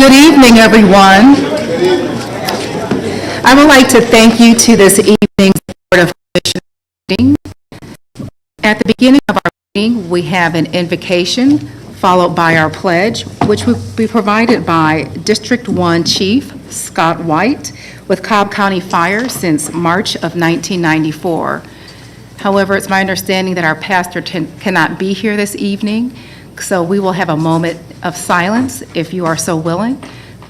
Good evening, everyone. I would like to thank you to this evening's Board of Commissioners meeting. At the beginning of our meeting, we have an invocation followed by our pledge, which will be provided by District 1 Chief Scott White with Cobb County Fire since March of 1994. However, it's my understanding that our pastor cannot be here this evening, so we will have a moment of silence if you are so willing,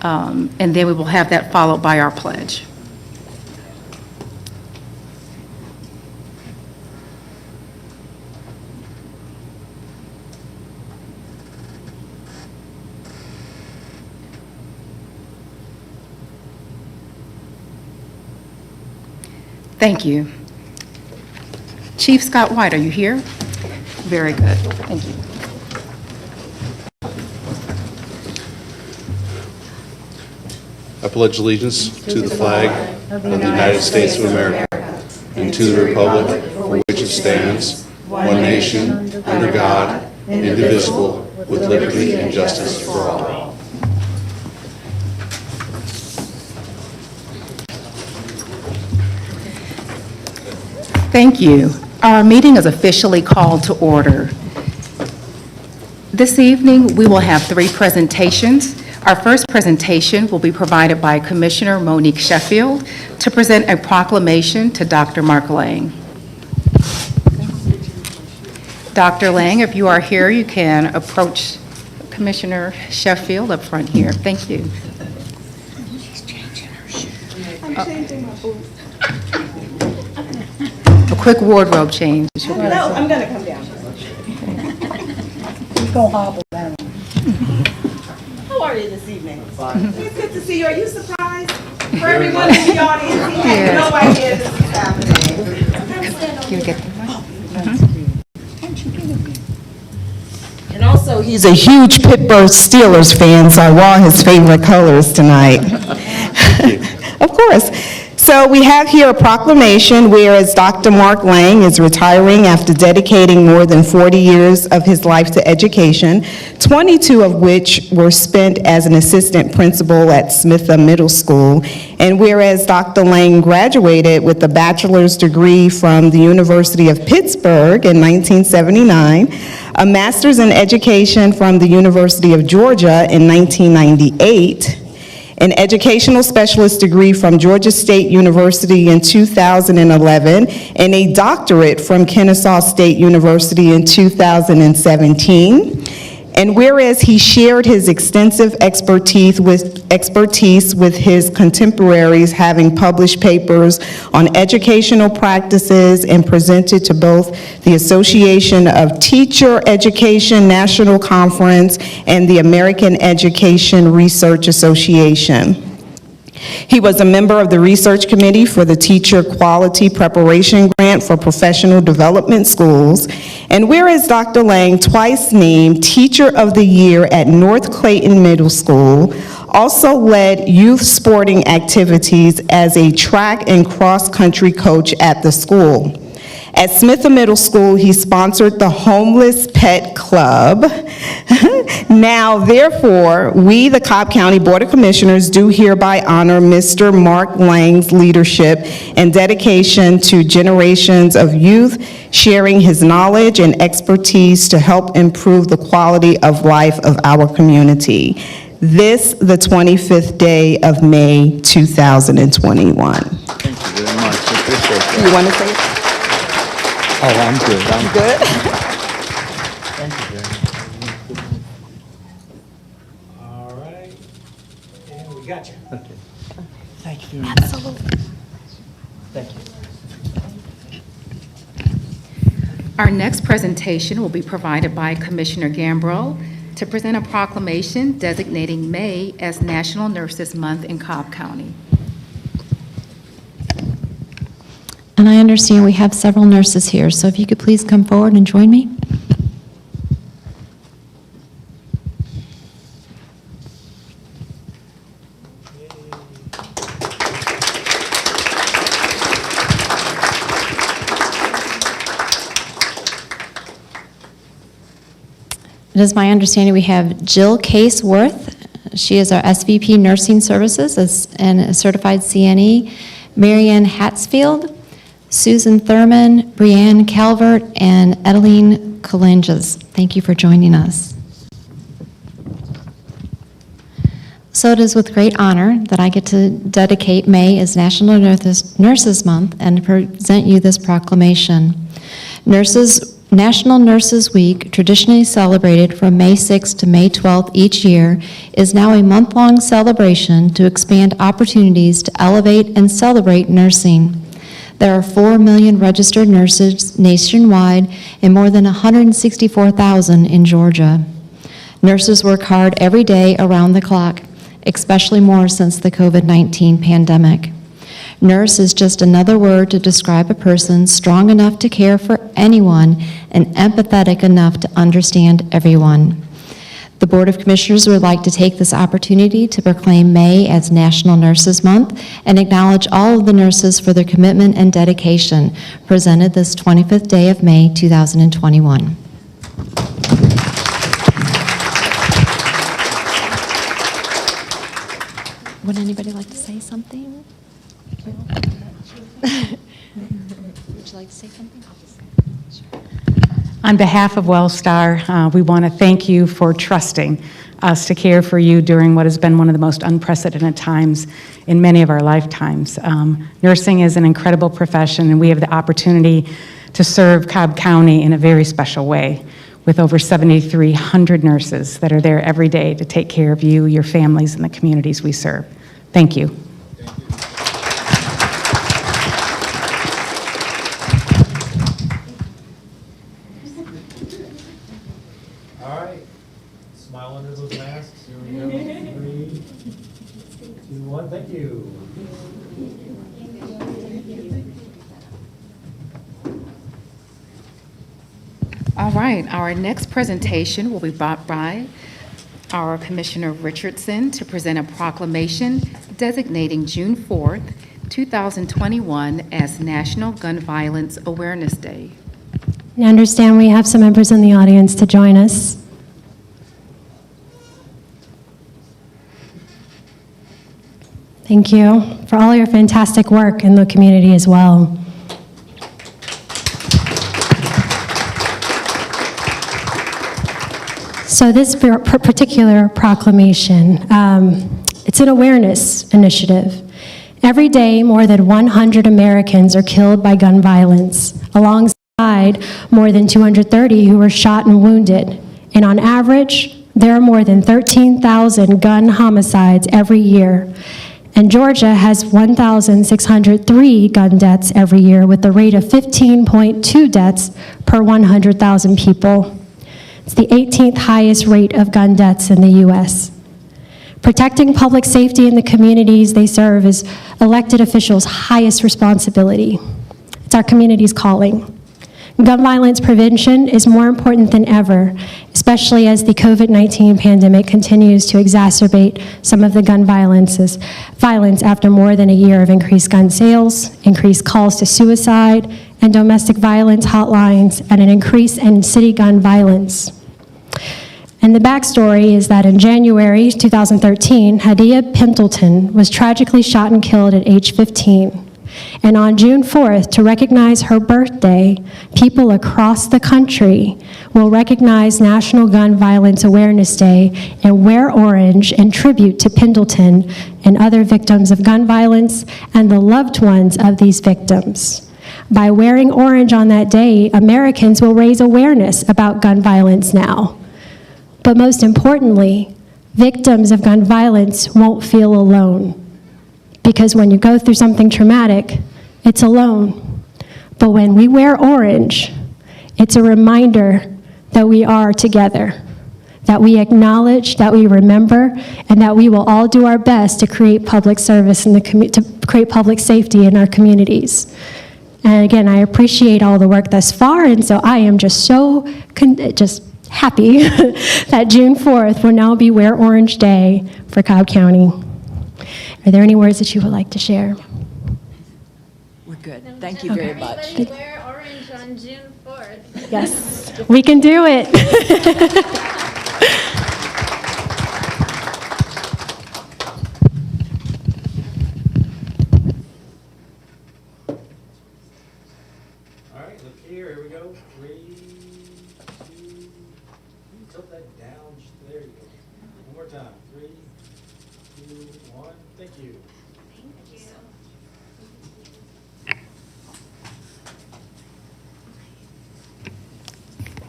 and then we will have that followed by our pledge. Thank you. Chief Scott White, are you here? Very good. Thank you. I pledge allegiance to the flag of the United States of America and to the republic for which it stands, one nation, under God, indivisible, with liberty and justice for all. Thank you. Our meeting is officially called to order. This evening, we will have 3 presentations. Our first presentation will be provided by Commissioner Monique Sheffield to present a proclamation to Dr. Mark Lang. Dr. Lang, if you are here, you can approach Commissioner Sheffield up front here. Thank you. She's changing her shoe. I'm changing my boots. A quick wardrobe change. No, I'm going to come down. He's going to hobble down. How are you this evening? It's good to see you. Are you surprised? For everyone in the audience, he had no idea this was happening. You get the And also, he's a huge Pittsburgh Steelers fan, so I wore his favorite colors tonight. Of course. So we have here a proclamation whereas Dr. Mark Lang is retiring after dedicating more than 40 years of his life to education, 22 of which were spent as an assistant principal at Smith Middle School. And whereas Dr. Lang graduated with a bachelor's degree from the University of Pittsburgh in 1979, a master's in education from the University of Georgia in 1998, an educational specialist degree from Georgia State University in 2011, and a doctorate from Kennesaw State University in 2017. And whereas he shared his extensive expertise with his contemporaries, having published papers on educational practices and presented to both the Association of Teacher Education National Conference and the American Education Research Association. He was a member of the research committee for the Teacher Quality Preparation Grant for Professional Development Schools. And whereas Dr. Lang, twice named Teacher of the Year at North Clayton Middle School, also led youth sporting activities as a track and cross-country coach at the school. At Smith Middle School, he sponsored the Homeless Pet Club. Now, therefore, we, the Cobb County Board of Commissioners, do hereby honor Mr. Mark Lang's leadership and dedication to generations of youth, sharing his knowledge and expertise to help improve the quality of life of our community. This, the 25th day of May, 2021. Thank you very much. Appreciate that. You want to say it? Oh, I'm good. I'm Good. Thank you very much. All right. And we got you. Okay. Thank you. Absolutely. Thank you. Our next presentation will be provided by Commissioner Gambrill to present a proclamation designating May as National Nurses Month in Cobb County. And I understand we have several nurses here, so if you could please come forward and join me. It is my understanding we have Jill Caseworth She is our SVP Nursing Services and a certified CNE. Marianne Hatsfield, Susan Thurman, Brianne Calvert, and Edeline Colanges. Thank you for joining us. So it is with great honor that I get to dedicate May as National Nurses Month and present you this proclamation. National Nurses Week, traditionally celebrated from May 6th to May 12th each year, is now a month-long celebration to expand opportunities to elevate and celebrate nursing. There are 4 million registered nurses nationwide and more than 164,000 in Georgia. Nurses work hard every day around the clock, especially more since the COVID-19 pandemic. Nurse is just another word to describe a person strong enough to care for anyone and empathetic enough to understand everyone. The Board of Commissioners would like to take this opportunity to proclaim May as National Nurses Month and acknowledge all of the nurses for their commitment and dedication presented this 25th day of May 2021. Would anybody like to say something? Would you like to say something? Sure. On behalf of WellStar, we want to thank you for trusting us to care for you during what has been one of the most unprecedented times in many of our lifetimes. Nursing is an incredible profession, and we have the opportunity to serve Cobb County in a very special way with over 7,300 nurses that are there every day to take care of you, your families, and the communities we serve. Thank you. All right. Smile under those masks. Here we go. 3, 2, 1. Thank you. All right, our next presentation will be brought by our Commissioner Richardson to present a proclamation designating June 4th, 2021 as National Gun Violence Awareness Day. I understand we have some members in the audience to join us. Thank you for all your fantastic work in the community as well. So this particular proclamation, it's an awareness initiative. Every day, more than 100 Americans are killed by gun violence, alongside more than 230 who were shot and wounded. And on average, there are more than 13,000 gun homicides every year. And Georgia has 1,603 gun deaths every year, with a rate of 15.2 deaths per 100,000 people. It's the 18th highest rate of gun deaths in the U.S. Protecting public safety in the communities they serve is elected officials' highest responsibility. It's our community's calling. Gun violence prevention is more important than ever, especially as the COVID-19 pandemic continues to exacerbate some of the gun violence after more than a year of increased gun sales, increased calls to suicide and domestic violence hotlines, and an increase in city gun violence. And the backstory is that in January 2013, Hadia Pendleton was tragically shot and killed at age 15. And on June 4th, to recognize her birthday, people across the country will recognize National Gun Violence Awareness Day and wear orange in tribute to Pendleton and other victims of gun violence and the loved ones of these victims. By wearing orange on that day, Americans will raise awareness about gun violence now. But most importantly, victims of gun violence won't feel alone. Because when you go through something traumatic, it's alone. But when we wear orange, it's a reminder that we are together, that we acknowledge, that we remember, and that we will all do our best to create public service to create public safety in our communities. And again, I appreciate all the work thus far, and so I am just so happy that June 4th will now be Wear Orange Day for Cobb County. Are there any words that you would like to share? We're good. Thank you very much. Everybody wear orange on June 4th. Yes, we can do it. down, there you go. One more time, 3, 2, 1, thank you.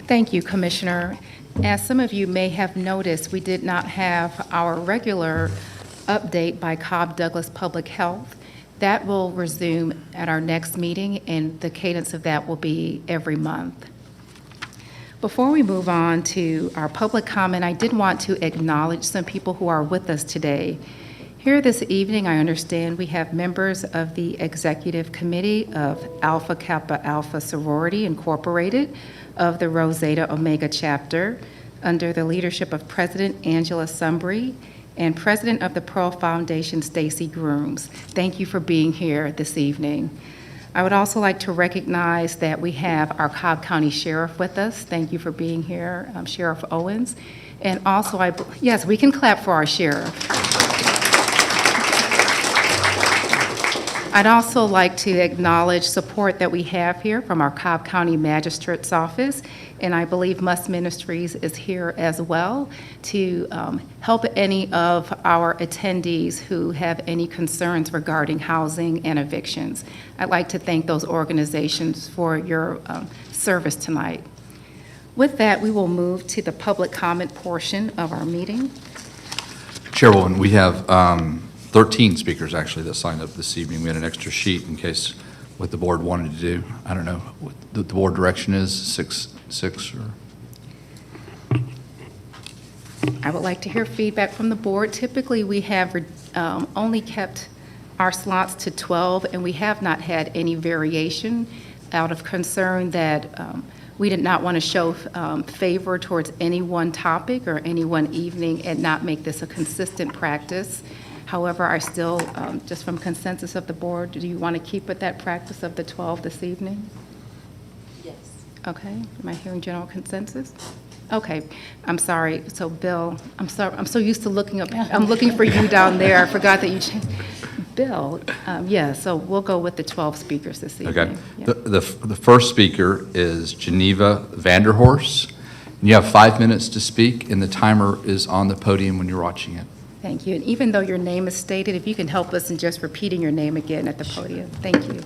Thank you, Commissioner. As some of you may have noticed, we did not have our regular update by Cobb Douglas Public Health. That will resume at our next meeting, and the cadence of that will be every month. Before we move on to our public comment, I did want to acknowledge some people who are with us today. Here this evening, I understand we have members of the Executive Committee of Alpha Kappa Alpha Sorority Incorporated of the Rho Zeta Omega Chapter under the leadership of President Angela Sumbry and President of the Pearl Foundation, Stacy Grooms. Thank you for being here this evening. I would also like to recognize that we have our Cobb County Sheriff with us. Thank you for being here, Sheriff Owens. And also, yes, we can clap for our sheriff. I'd also like to acknowledge support that we have here from our Cobb County Magistrate's Office, and I believe Must Ministries is here as well to help any of our attendees who have any concerns regarding housing and evictions. I'd like to thank those organizations for your service tonight. With that, we will move to the public comment portion of our meeting. Chairwoman, we have 13 speakers actually that signed up this evening. We had an extra sheet in case what the board wanted to do. I don't know what the board direction is, six or? I would like to hear feedback from the board. Typically, we have only kept our slots to 12, and we have not had any variation out of concern that we did not want to show favor towards any one topic or any one evening and not make this a consistent practice. However, I still, just from consensus of the board, do you want to keep with that practice of the 12 this evening? Yes. Okay, am I hearing general consensus? Okay, I'm sorry, so Bill, I'm so used to looking up, I'm looking for you down there, I forgot that you changed. Bill, yeah, so we'll go with the 12 speakers this evening. Okay. Yeah. The first speaker is Geneva Vanderhorst. You have 5 minutes to speak, and the timer is on the podium when you're watching it. Thank you, and even though your name is stated, if you can help us in just repeating your name again at the podium. Thank you.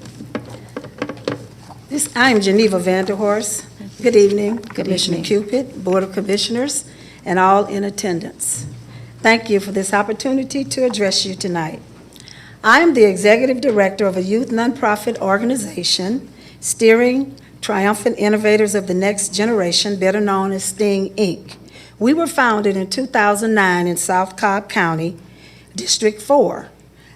I'm Geneva Vanderhorst. Good evening, Good Commissioner evening. Cupid, Board of Commissioners, and all in attendance. Thank you for this opportunity to address you tonight. I am the Executive Director of a youth nonprofit organization, Steering Triumphant Innovators of the Next Generation, better known as STING, Inc. We were founded in 2009 in South Cobb County, District 4.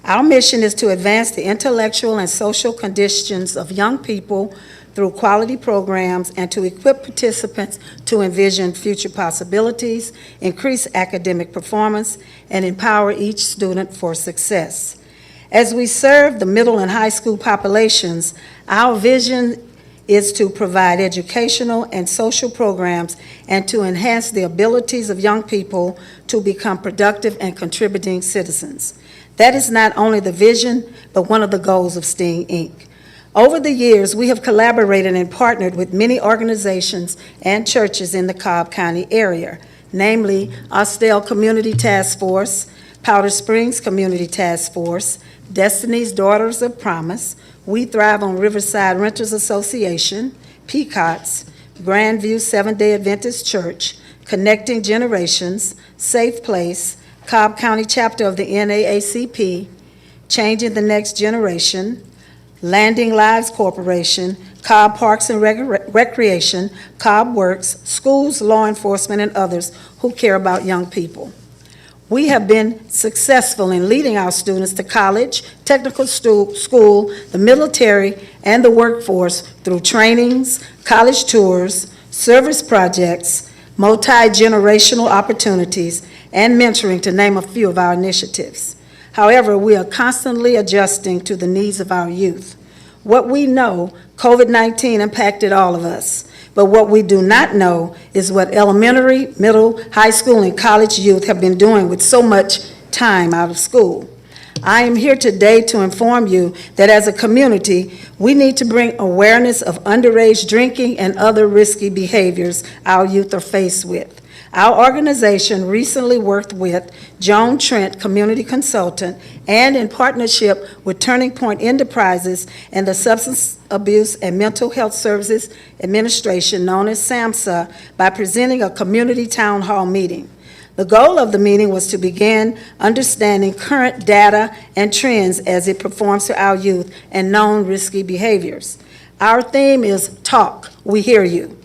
Our mission is to advance the intellectual and social conditions of young people through quality programs and to equip participants to envision future possibilities, increase academic performance, and empower each student for success. As we serve the middle and high school populations, our vision is to provide educational and social programs and to enhance the abilities of young people to become productive and contributing citizens. That is not only the vision, but one of the goals of STING, Inc. Over the years, we have collaborated and partnered with many organizations and churches in the Cobb County area, namely Austell Community Task Force, Powder Springs Community Task Force, Destiny's Daughters of Promise, We Thrive on Riverside Renters Association, Peacocks, Grandview Seventh-day Adventist Church, Connecting Generations, Safe Place, Cobb County Chapter of the NAACP, Changing the Next Generation, Landing Lives Corporation, Cobb Parks and Recreation, Cobb Works, schools, law enforcement, and others who care about young people. We have been successful in leading our students to college, technical school, the military, and the workforce through trainings, college tours, service projects, multi-generational opportunities, and mentoring, to name a few of our initiatives. However, we are constantly adjusting to the needs of our youth. What we know, COVID-19 impacted all of us. But what we do not know is what elementary, middle, high school, and college youth have been doing with so much time out of school. I am here today to inform you that as a community, we need to bring awareness of underage drinking and other risky behaviors our youth are faced with. Our organization recently worked with Joan Trent, community consultant, and in partnership with Turning Point Enterprises and the Substance Abuse and Mental Health Services Administration, known as SAMHSA, by presenting a community town hall meeting. The goal of the meeting was to begin understanding current data and trends as it performs to our youth and known risky behaviors. Our theme is Talk, We Hear You.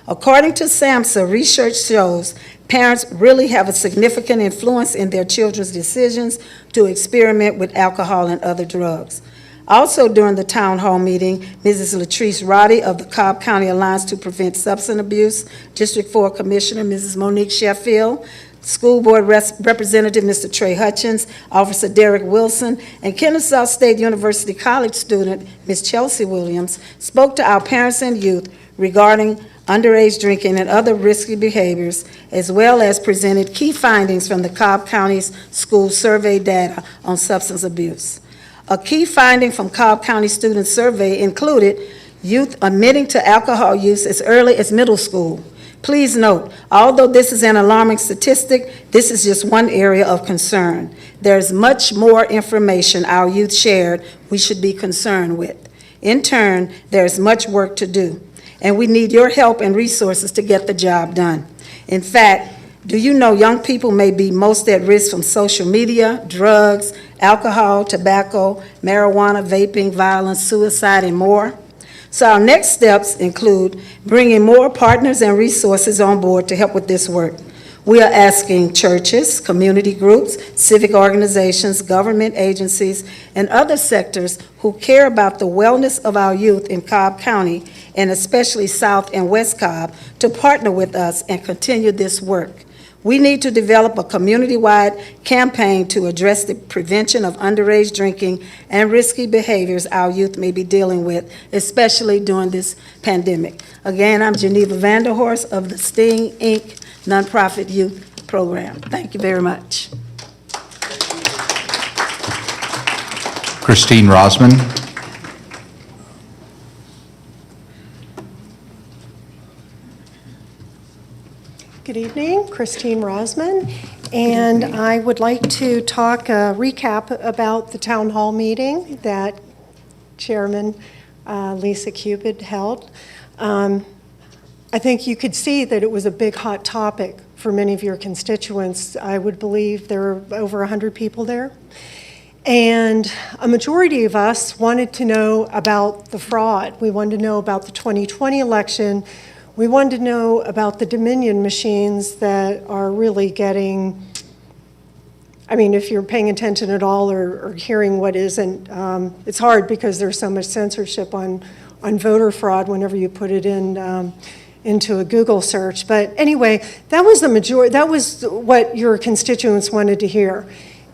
According to SAMHSA, research shows parents really have a significant influence in their children's decisions to experiment with alcohol and other drugs. Also during the town hall meeting, Mrs. Latrice Roddy of the Cobb County Alliance to Prevent Substance Abuse, District 4 Commissioner Mrs. Monique Sheffield, School Board Representative Mr. Trey Hutchins, Officer Derek Wilson, and Kennesaw State University College student Ms. Chelsea Williams spoke to our parents and youth regarding underage drinking and other risky behaviors, as well as presented key findings from the Cobb County's school survey data on substance abuse. A key finding from Cobb County Student Survey included youth admitting to alcohol use as early as middle school. Please note, although this is an alarming statistic, this is just one area of concern. There's much more information our youth shared we should be concerned with. In turn, there's much work to do, and we need your help and resources to get the job done. In fact, do you know young people may be most at risk from social media, drugs, alcohol, tobacco, marijuana, vaping, violence, suicide, and more? So our next steps include bringing more partners and resources on board to help with this work. We are asking churches, community groups, civic organizations, government agencies, and other sectors who care about the wellness of our youth in Cobb County, and especially South and West Cobb, to partner with us and continue this work. We need to develop a community-wide campaign to address the prevention of underage drinking and risky behaviors our youth may be dealing with, especially during this pandemic. Again, I'm Geneva Vanderhorst of the STING, Inc. Nonprofit Youth Program. Thank you very much. Christine Rosman. Good evening, Christine Rosman, and I would like to talk, recap about the town hall meeting that Chairman Lisa Cupid held. I think you could see that it was a big hot topic for many of your constituents. I would believe there were over 100 people there. And a majority of us wanted to know about the fraud. We wanted to know about the 2020 election. We wanted to know about the Dominion machines that are really getting, I mean, if you're paying attention at all or hearing what isn't, it's hard because there's so much censorship on voter fraud whenever you put it in into a Google search. But anyway, that was the majority, that was what your constituents wanted to hear.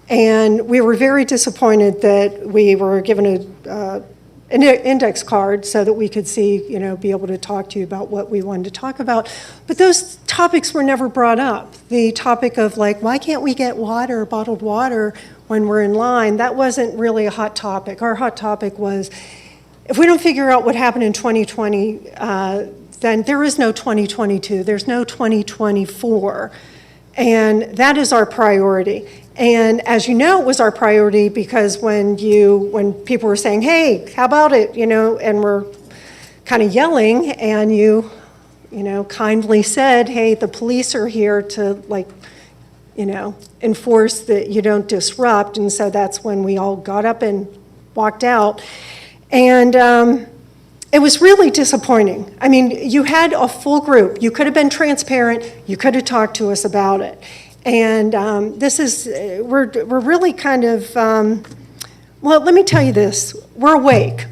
And we were very disappointed that we were given an index card so that we could see, be able to talk to you about what we wanted to talk about. But those topics were never brought up. The topic of why can't we get water, bottled water, when we're in line, that wasn't really a hot topic. Our hot topic was, if we don't figure out what happened in 2020, then there is no 2022, there's no 2024. And that is our priority. And as you know, it was our priority because when people were saying, hey, how about it, and we're kind of yelling, and you kindly said, hey, the police are here to enforce that you don't disrupt. And so that's when we all got up and walked out. And it was really disappointing. I mean, you had a full group. You could have been transparent. You could have talked to us about it. And we're really kind of, well, let me tell you this. We're awake.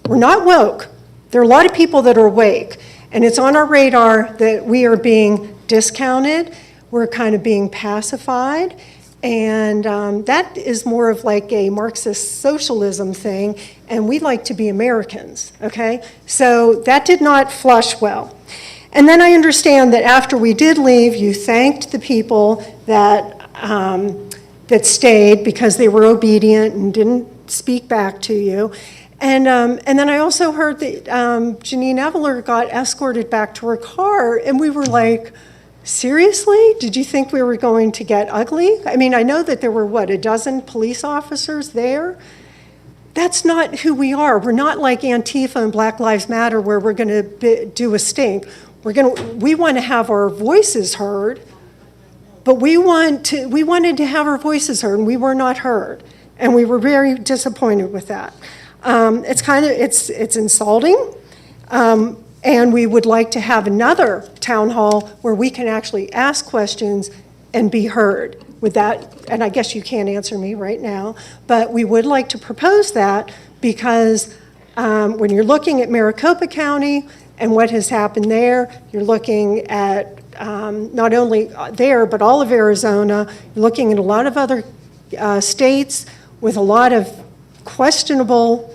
We're not woke. There are a lot of people that are awake. And it's on our radar that we are being discounted. We're kind of being pacified. And that is more of like a Marxist socialism thing. And we like to be Americans, okay? So that did not flush well. And then I understand that after we did leave, you thanked the people that stayed because they were obedient and didn't speak back to you. And then I also heard that Janine Eveler got escorted back to her car, and we were like, seriously? Did you think we were going to get ugly? I mean, I know that there were, what, a dozen police officers there? That's not who we are. We're not like Antifa and Black Lives Matter where we're going to do a stink. We want to have our voices heard, but we wanted to have our voices heard, and we were not heard, and we were very disappointed with that. It's insulting, and we would like to have another town hall where we can actually ask questions and be heard. With that, and I guess you can't answer me right now, but we would like to propose that because when you're looking at Maricopa County and what has happened there, you're looking at not only there, but all of Arizona, you're looking at a lot of other states with a lot of questionable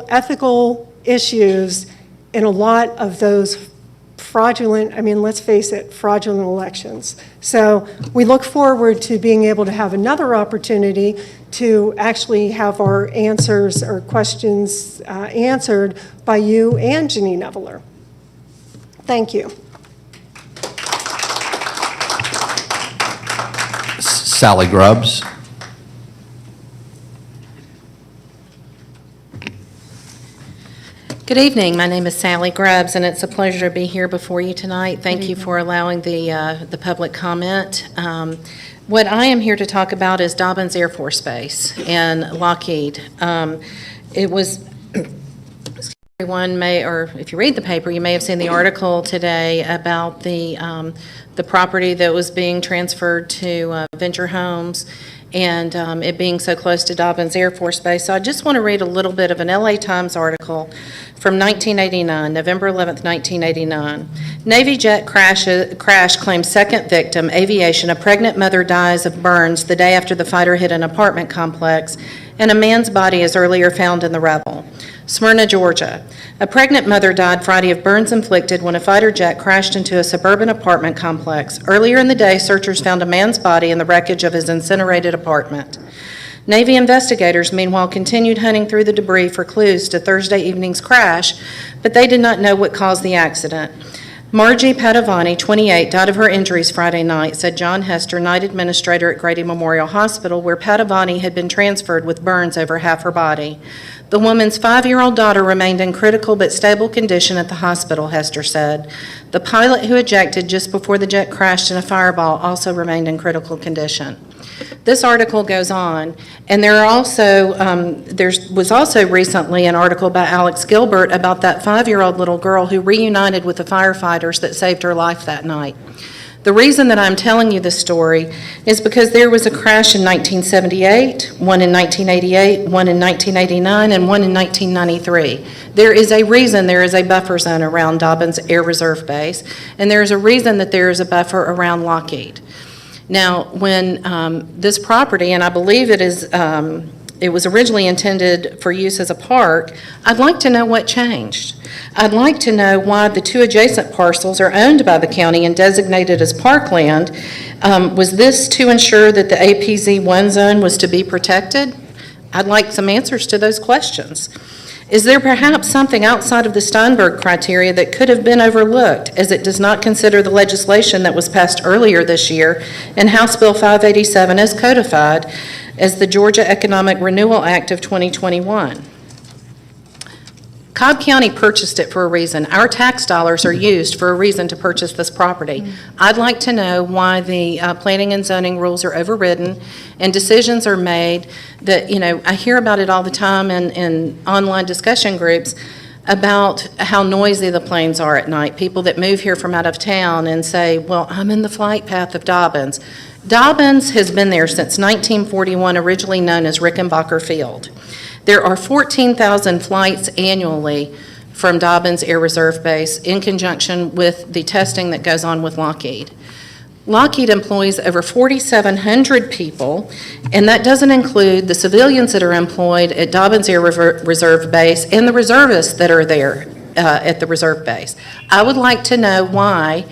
ethical issues in a lot of those fraudulent, I mean, let's face it, fraudulent elections. So we look forward to being able to have another opportunity to actually have our answers or questions answered by you and Janine Eveler. Thank you. Sally Grubbs. Good evening. My name is Sally Grubbs, and it's a pleasure to be here before you tonight. Thank you for allowing the public comment. What I am here to talk about is Dobbins Air Force Base and Lockheed. It was, everyone may, or if you read the paper, you may have seen the article today about the property that was being transferred to Venture Homes, and it being so close to Dobbins Air Force Base. So I just want to read a little bit of an LA Times article from 1989, November 11th, 1989. Navy jet crash claims second victim, aviation. A pregnant mother dies of burns the day after the fighter hit an apartment complex, and a man's body is earlier found in the rubble. Smyrna, Georgia. A pregnant mother died Friday of burns inflicted when a fighter jet crashed into a suburban apartment complex. Earlier in the day, searchers found a man's body in the wreckage of his incinerated apartment. Navy investigators, meanwhile, continued hunting through the debris for clues to Thursday evening's crash, but they did not know what caused the accident. Margie Padavani, 28, died of her injuries Friday night, said John Hester, night administrator at Grady Memorial Hospital, where Padavani had been transferred with burns over half her body. The woman's 5-year-old daughter remained in critical but stable condition at the hospital, Hester said. The pilot who ejected just before the jet crashed in a fireball also remained in critical condition. This article goes on, and there was also recently an article by Alex Gilbert about that 5-year-old little girl who reunited with the firefighters that saved her life that night. The reason that I'm telling you this story is because there was a crash in 1978, one in 1988, one in 1989, and one in 1993. There is a reason there is a buffer zone around Dobbins Air Reserve Base, and there is a reason that there is a buffer around Lockheed. Now, when this property, and I believe it was originally intended for use as a park, I'd like to know what changed. I'd like to know why the two adjacent parcels are owned by the county and designated as parkland. Was this to ensure that the APZ1 zone was to be protected? I'd like some answers to those questions. Is there perhaps something outside of the Steinberg criteria that could have been overlooked, as it does not consider the legislation that was passed earlier this year in House Bill 587 as codified as the Georgia Economic Renewal Act of 2021? Cobb County purchased it for a reason. Our tax dollars are used for a reason to purchase this property. I'd like to know why the planning and zoning rules are overridden and decisions are made that, I hear about it all the time in online discussion groups about how noisy the planes are at night. People that move here from out of town and say, well, I'm in the flight path of Dobbins. Dobbins has been there since 1941, originally known as Rickenbacker Field. There are 14,000 flights annually from Dobbins Air Reserve Base in conjunction with the testing that goes on with Lockheed. Lockheed employs over 4,700 people, and that doesn't include the civilians that are employed at Dobbins Air Reserve Base and the reservists that are there at the reserve base. I would like to know why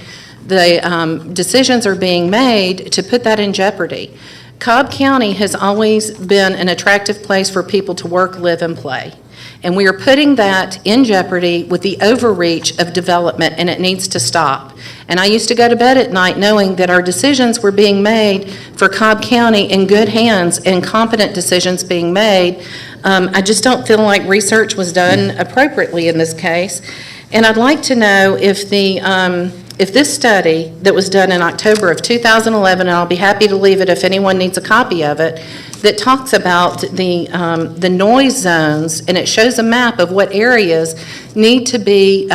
the decisions are being made to put that in jeopardy. Cobb County has always been an attractive place for people to work, live, and play. And we are putting that in jeopardy with the overreach of development, and it needs to stop. And I used to go to bed at night knowing that our decisions were being made for Cobb County in good hands and competent decisions being made. I just don't feel like research was done appropriately in this case. And I'd like to know if this study that was done in October of 2011, and I'll be happy to leave it if anyone needs a copy of it, that talks about the noise zones, and it shows a map of what areas need to be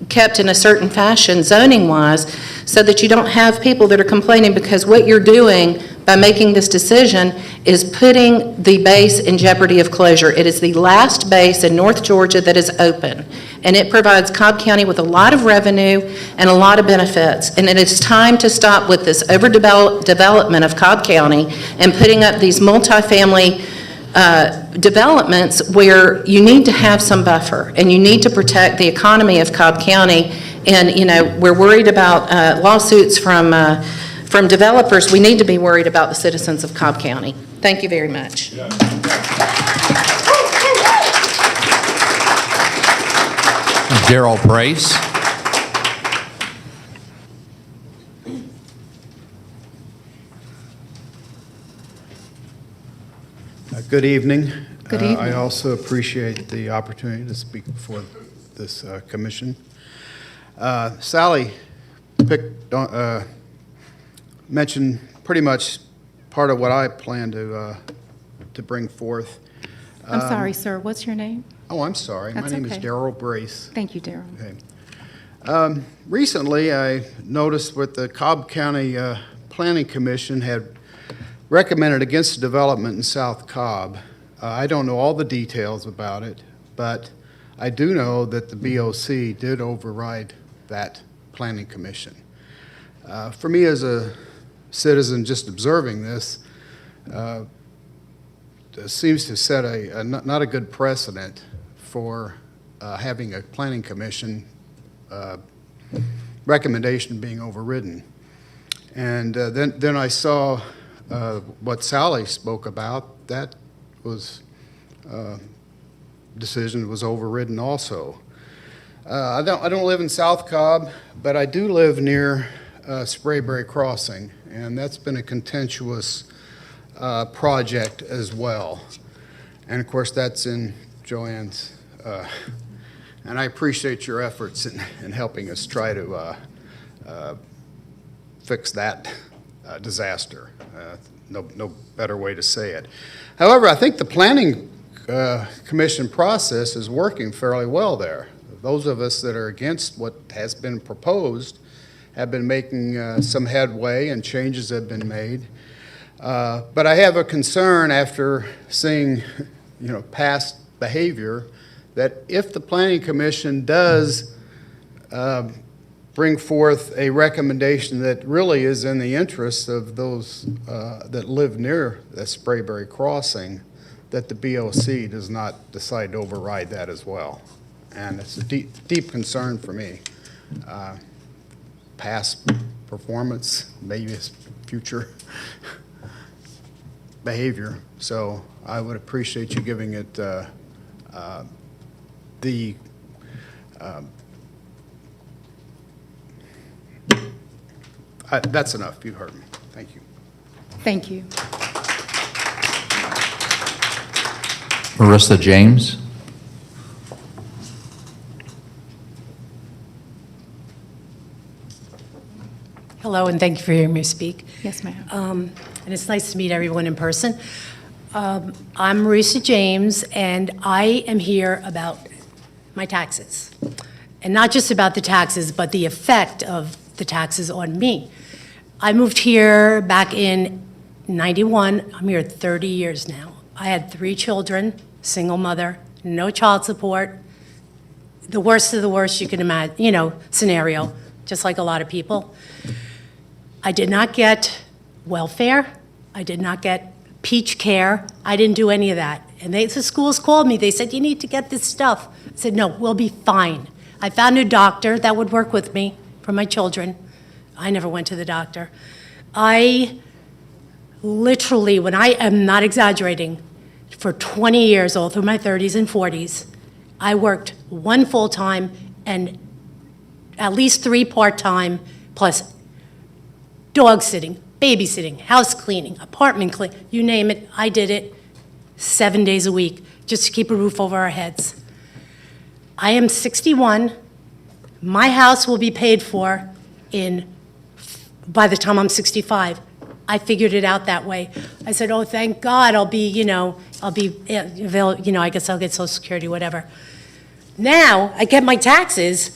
kept in a certain fashion zoning-wise, so that you don't have people that are complaining because what you're doing by making this decision is putting the base in jeopardy of closure. It is the last base in North Georgia that is open, and it provides Cobb County with a lot of revenue and a lot of benefits, and it is time to stop with this overdevelopment of Cobb County and putting up these multifamily developments where you need to have some buffer, and you need to protect the economy of Cobb County. And, you know, we're worried about lawsuits from developers. We need to be worried about the citizens of Cobb County. Thank you very much. Daryl Brace. Good evening. Good evening. I also appreciate the opportunity to speak before this commission. Sally mentioned pretty much part of what I plan to bring forth. I'm sorry, sir. What's your name? Oh, I'm sorry. That's My name is okay. Daryl Brace. Thank you, Daryl. Okay. Recently, I noticed what the Cobb County Planning Commission had recommended against the development in South Cobb. I don't know all the details about it, but I do know that the BOC did override that Planning Commission. For me as a citizen just observing this, it seems to set not a good precedent for having a Planning Commission recommendation being overridden. And then I saw what Sally spoke about. That was decision was overridden also. I don't live in South Cobb, but I do live near Sprayberry Crossing, and that's been a contentious project as well. And of course, that's in Joanne's. And I appreciate your efforts in helping us try to fix that disaster. No better way to say it. However, I think the Planning Commission process is working fairly well there. Those of us that are against what has been proposed have been making some headway, and changes have been made. But I have a concern after seeing, past behavior, that if the Planning Commission does bring forth a recommendation that really is in the interest of those that live near the Sprayberry Crossing, that the BOC does not decide to override that as well. And it's a deep concern for me. Past performance, maybe it's future behavior. So I would appreciate you giving it that's enough. You've heard me. Thank you. Thank you. Marissa James. Hello, and thank you for hearing me speak. Yes, ma'am. And it's nice to meet everyone in person. I'm Marissa James, and I am here about my taxes. And not just about the taxes, but the effect of the taxes on me. I moved here back in '91. I'm here 30 years now. I had 3 children, single mother, no child support. The worst of the worst you can imagine, scenario, just like a lot of people. I did not get welfare. I did not get peach care. I didn't do any of that. And the schools called me. They said, you need to get this stuff. I said, no, we'll be fine. I found a doctor that would work with me for my children. I never went to the doctor. I literally, when I am not exaggerating, for 20 years, all through my 30s and 40s, I worked 1 full-time and at least 3 part-time, plus dog sitting, babysitting, house cleaning, apartment cleaning, you name it, I did it 7 days a week just to keep a roof over our heads. I am 61. My house will be paid for by the time I'm 65. I figured it out that way. I said, oh, thank God, I'll be available, I guess I'll get Social Security, whatever. Now, I get my taxes.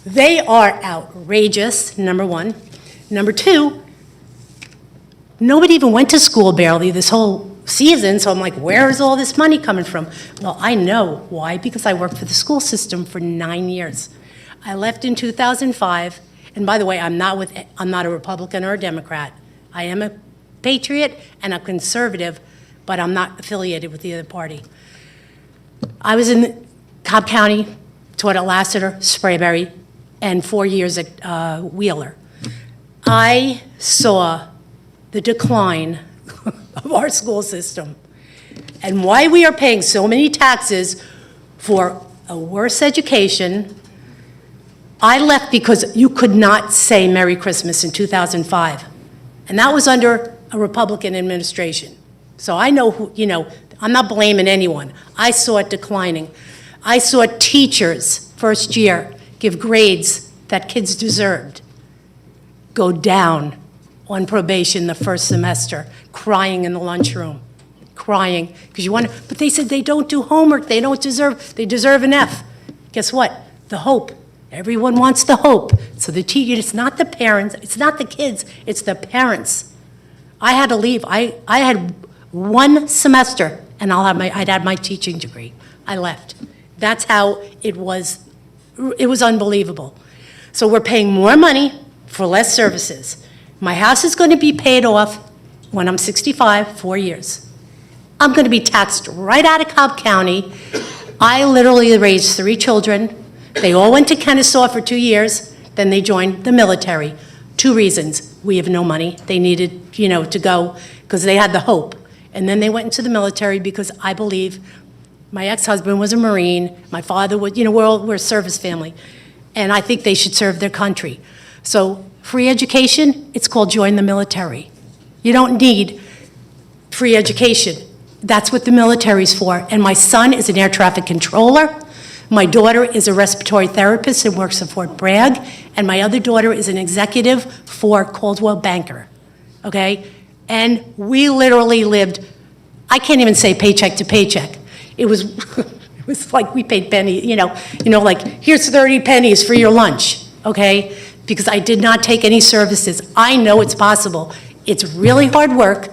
They are outrageous, number one. Number two, nobody even went to school barely this whole season, so I'm like, where is all this money coming from? Well, I know why, because I worked for the school system for 9 years. I left in 2005, and by the way, I'm not a Republican or a Democrat. I am a patriot and a conservative, but I'm not affiliated with the other party. I was in Cobb County, taught at Lassiter, Sprayberry, and 4 years at Wheeler. I saw the decline of our school system and why we are paying so many taxes for a worse education. I left because you could not say Merry Christmas in 2005. And that was under a Republican administration. So I know who, I'm not blaming anyone. I saw it declining. I saw teachers, first year, give grades that kids deserved, go down on probation the first semester, crying in the lunchroom, crying, because but they said they don't do homework, they deserve an F. Guess what? The hope. Everyone wants the hope. So the teacher, it's not the parents, it's not the kids, it's the parents. I had to leave. I had 1 semester, and I'd had my teaching degree. I left. That's how it was. It was unbelievable. So we're paying more money for less services. My house is going to be paid off when I'm 65, 4 years. I'm going to be taxed right out of Cobb County. I literally raised 3 children. They all went to Kennesaw for 2 years, then they joined the military. 2 reasons. We have no money. They needed, to go because they had the hope. And then they went into the military because I believe my ex-husband was a Marine. My father was, we're a service family. And I think they should serve their country. So free education, it's called join the military. You don't need free education. That's what the military's for. And my son is an air traffic controller. My daughter is a respiratory therapist and works at Fort Bragg, and my other daughter is an executive for Coldwell Banker, okay? And we literally lived, I can't even say paycheck to paycheck. It was, it was like we paid pennies, like here's 30 pennies for your lunch, okay? Because I did not take any services. I know it's possible. It's really hard work,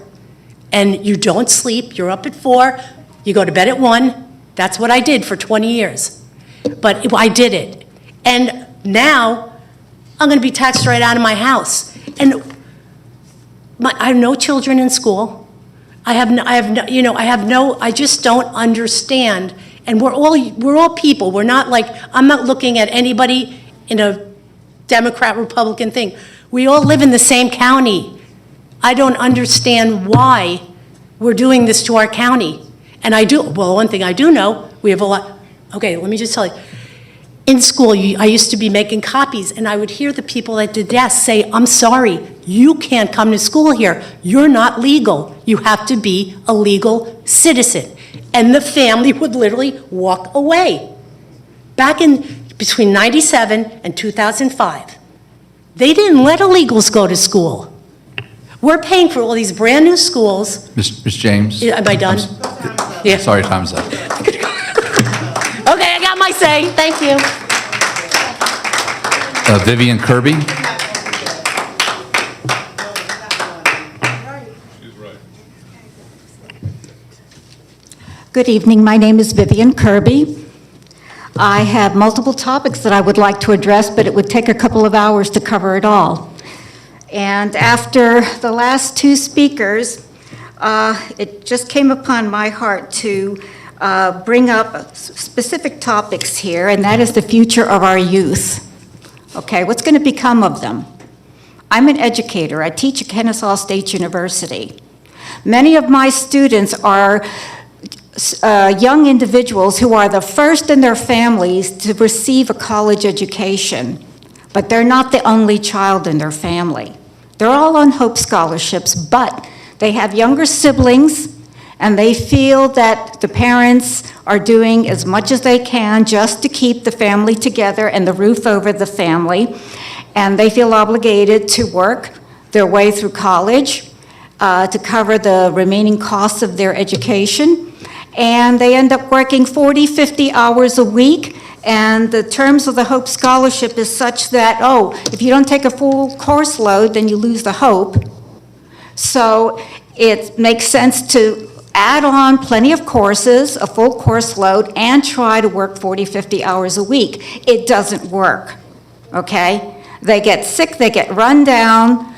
and you don't sleep. You're up at 4, you go to bed at 1. That's what I did for 20 years. But I did it. And now I'm going to be taxed right out of my house. And I have no children in school. I just don't understand. And we're all people. We're not like, I'm not looking at anybody in a Democrat, Republican thing. We all live in the same county. I don't understand why we're doing this to our county. And one thing I do know, we have a lot. Okay, let me just tell you. In school, I used to be making copies, and I would hear the people at the desk say, I'm sorry, you can't come to school here. You're not legal. You have to be a legal citizen. And the family would literally walk away. Back in between 97 and 2005, they didn't let illegals go to school. We're paying for all these brand-new schools. Ms. James? Am I done? Yeah. Sorry, time's up. Okay, I got my say. Thank you. Vivian Kirby? Good evening. My name is Vivian Kirby. I have multiple topics that I would like to address, but it would take a couple of hours to cover it all. And after the last 2 speakers, it just came upon my heart to bring up specific topics here, and that is the future of our youth. Okay, what's going to become of them? I'm an educator. I teach at Kennesaw State University. Many of my students are young individuals who are the first in their families to receive a college education, but they're not the only child in their family. They're all on Hope scholarships, but they have younger siblings, and they feel that the parents are doing as much as they can just to keep the family together and the roof over the family, and they feel obligated to work their way through college to cover the remaining costs of their education, and they end up working 40, 50 hours a week, and the terms of the Hope Scholarship is such that, if you don't take a full course load, then you lose the Hope. So it makes sense to add on plenty of courses, a full course load, and try to work 40, 50 hours a week. It doesn't work, okay? They get sick, they get run down,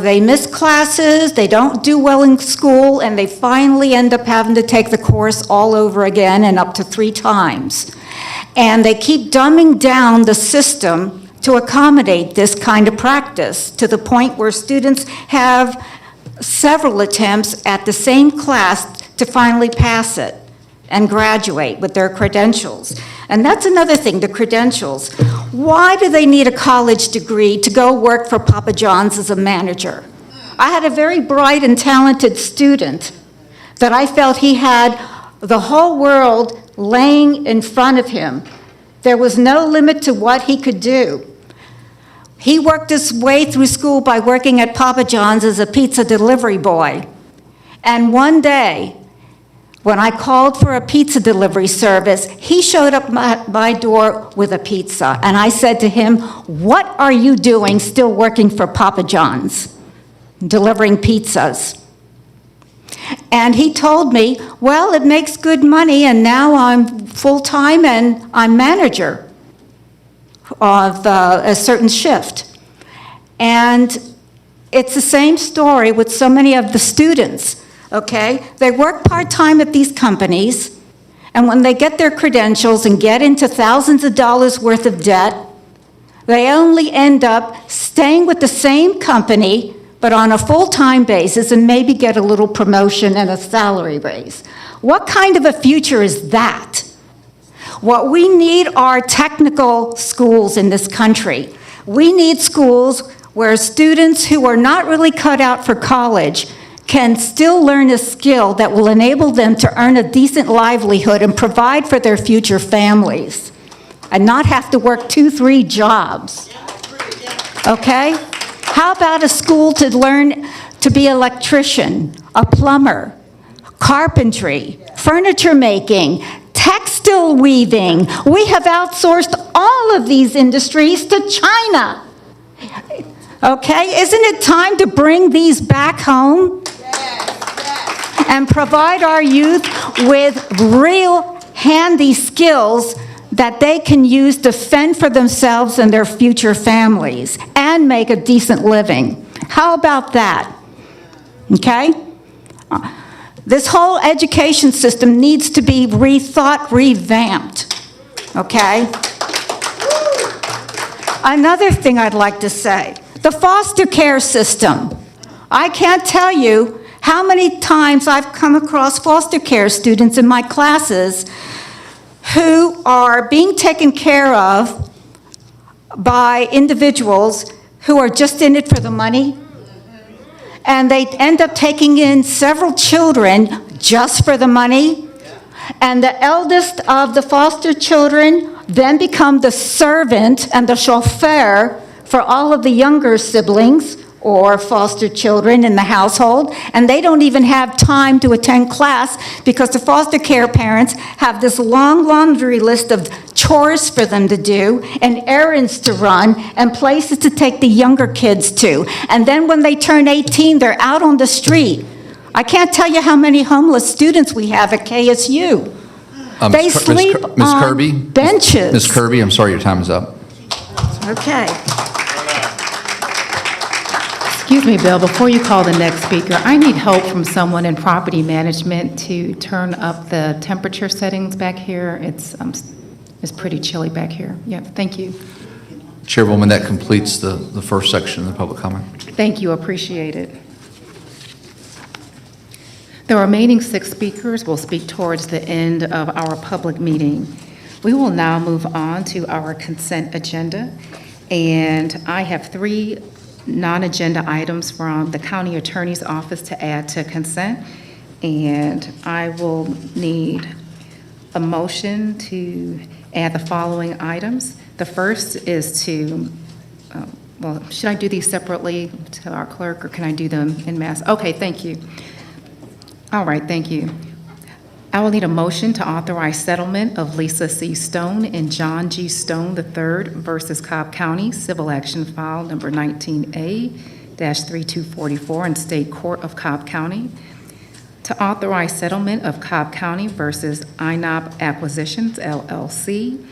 they miss classes, they don't do well in school, and they finally end up having to take the course all over again and up to 3 times. And they keep dumbing down the system to accommodate this kind of practice to the point where students have several attempts at the same class to finally pass it and graduate with their credentials. And that's another thing, the credentials. Why do they need a college degree to go work for Papa John's as a manager? I had a very bright and talented student that I felt he had the whole world laying in front of him. There was no limit to what he could do. He worked his way through school by working at Papa John's as a pizza delivery boy. And one day, when I called for a pizza delivery service, he showed up at my door with a pizza. And I said to him, "What are you doing still working for Papa John's, delivering pizzas?" And he told me, "Well, it makes good money, and now I'm full-time and I'm manager of a certain shift." And it's the same story with so many of the students, okay? They work part-time at these companies, and when they get their credentials and get into thousands of dollars worth of debt, they only end up staying with the same company, but on a full-time basis, and maybe get a little promotion and a salary raise. What kind of a future is that? What we need are technical schools in this country. We need schools where students who are not really cut out for college can still learn a skill that will enable them to earn a decent livelihood and provide for their future families, and not have to work 2, 3 jobs. Okay? How about a school to learn to be an electrician, a plumber, carpentry, furniture making, textile weaving? We have outsourced all of these industries to China. Okay, isn't it time to bring these back home? And provide our youth with real handy skills that they can use to fend for themselves and their future families and make a decent living. How about that? Okay? This whole education system needs to be rethought, revamped. Okay? Another thing I'd like to say, the foster care system. I can't tell you how many times I've come across foster care students in my classes who are being taken care of by individuals who are just in it for the money, and they end up taking in several children just for the money, and the eldest of the foster children then become the servant and the chauffeur for all of the younger siblings or foster children in the household, and they don't even have time to attend class because the foster care parents have this long laundry list of chores for them to do and errands to run and places to take the younger kids to. And then when they turn 18, they're out on the street. I can't tell you how many homeless students we have at KSU. They sleep on benches. Ms. Kirby, I'm sorry, your time is up. Okay. Excuse me, Bill, before you call the next speaker, I need help from someone in property management to turn up the temperature settings back here. It's pretty chilly back here. Yeah, thank you. Chairwoman, that completes the first section of the public comment. Thank you, appreciate it. The remaining 6 speakers will speak towards the end of our public meeting. We will now move on to our consent agenda, and I have 3 non-agenda items from the county attorney's office to add to consent, and I will need a motion to add the following items. The first is to, well, should I do these separately to our clerk, or can I do them in mass? Okay, thank you. All right, thank you. I will need a motion to authorize settlement of Lisa C. Stone and John G. Stone III versus Cobb County, civil action file number 19A-3244 in State Court of Cobb County. To authorize settlement of Cobb County versus INOB Acquisitions, LLC,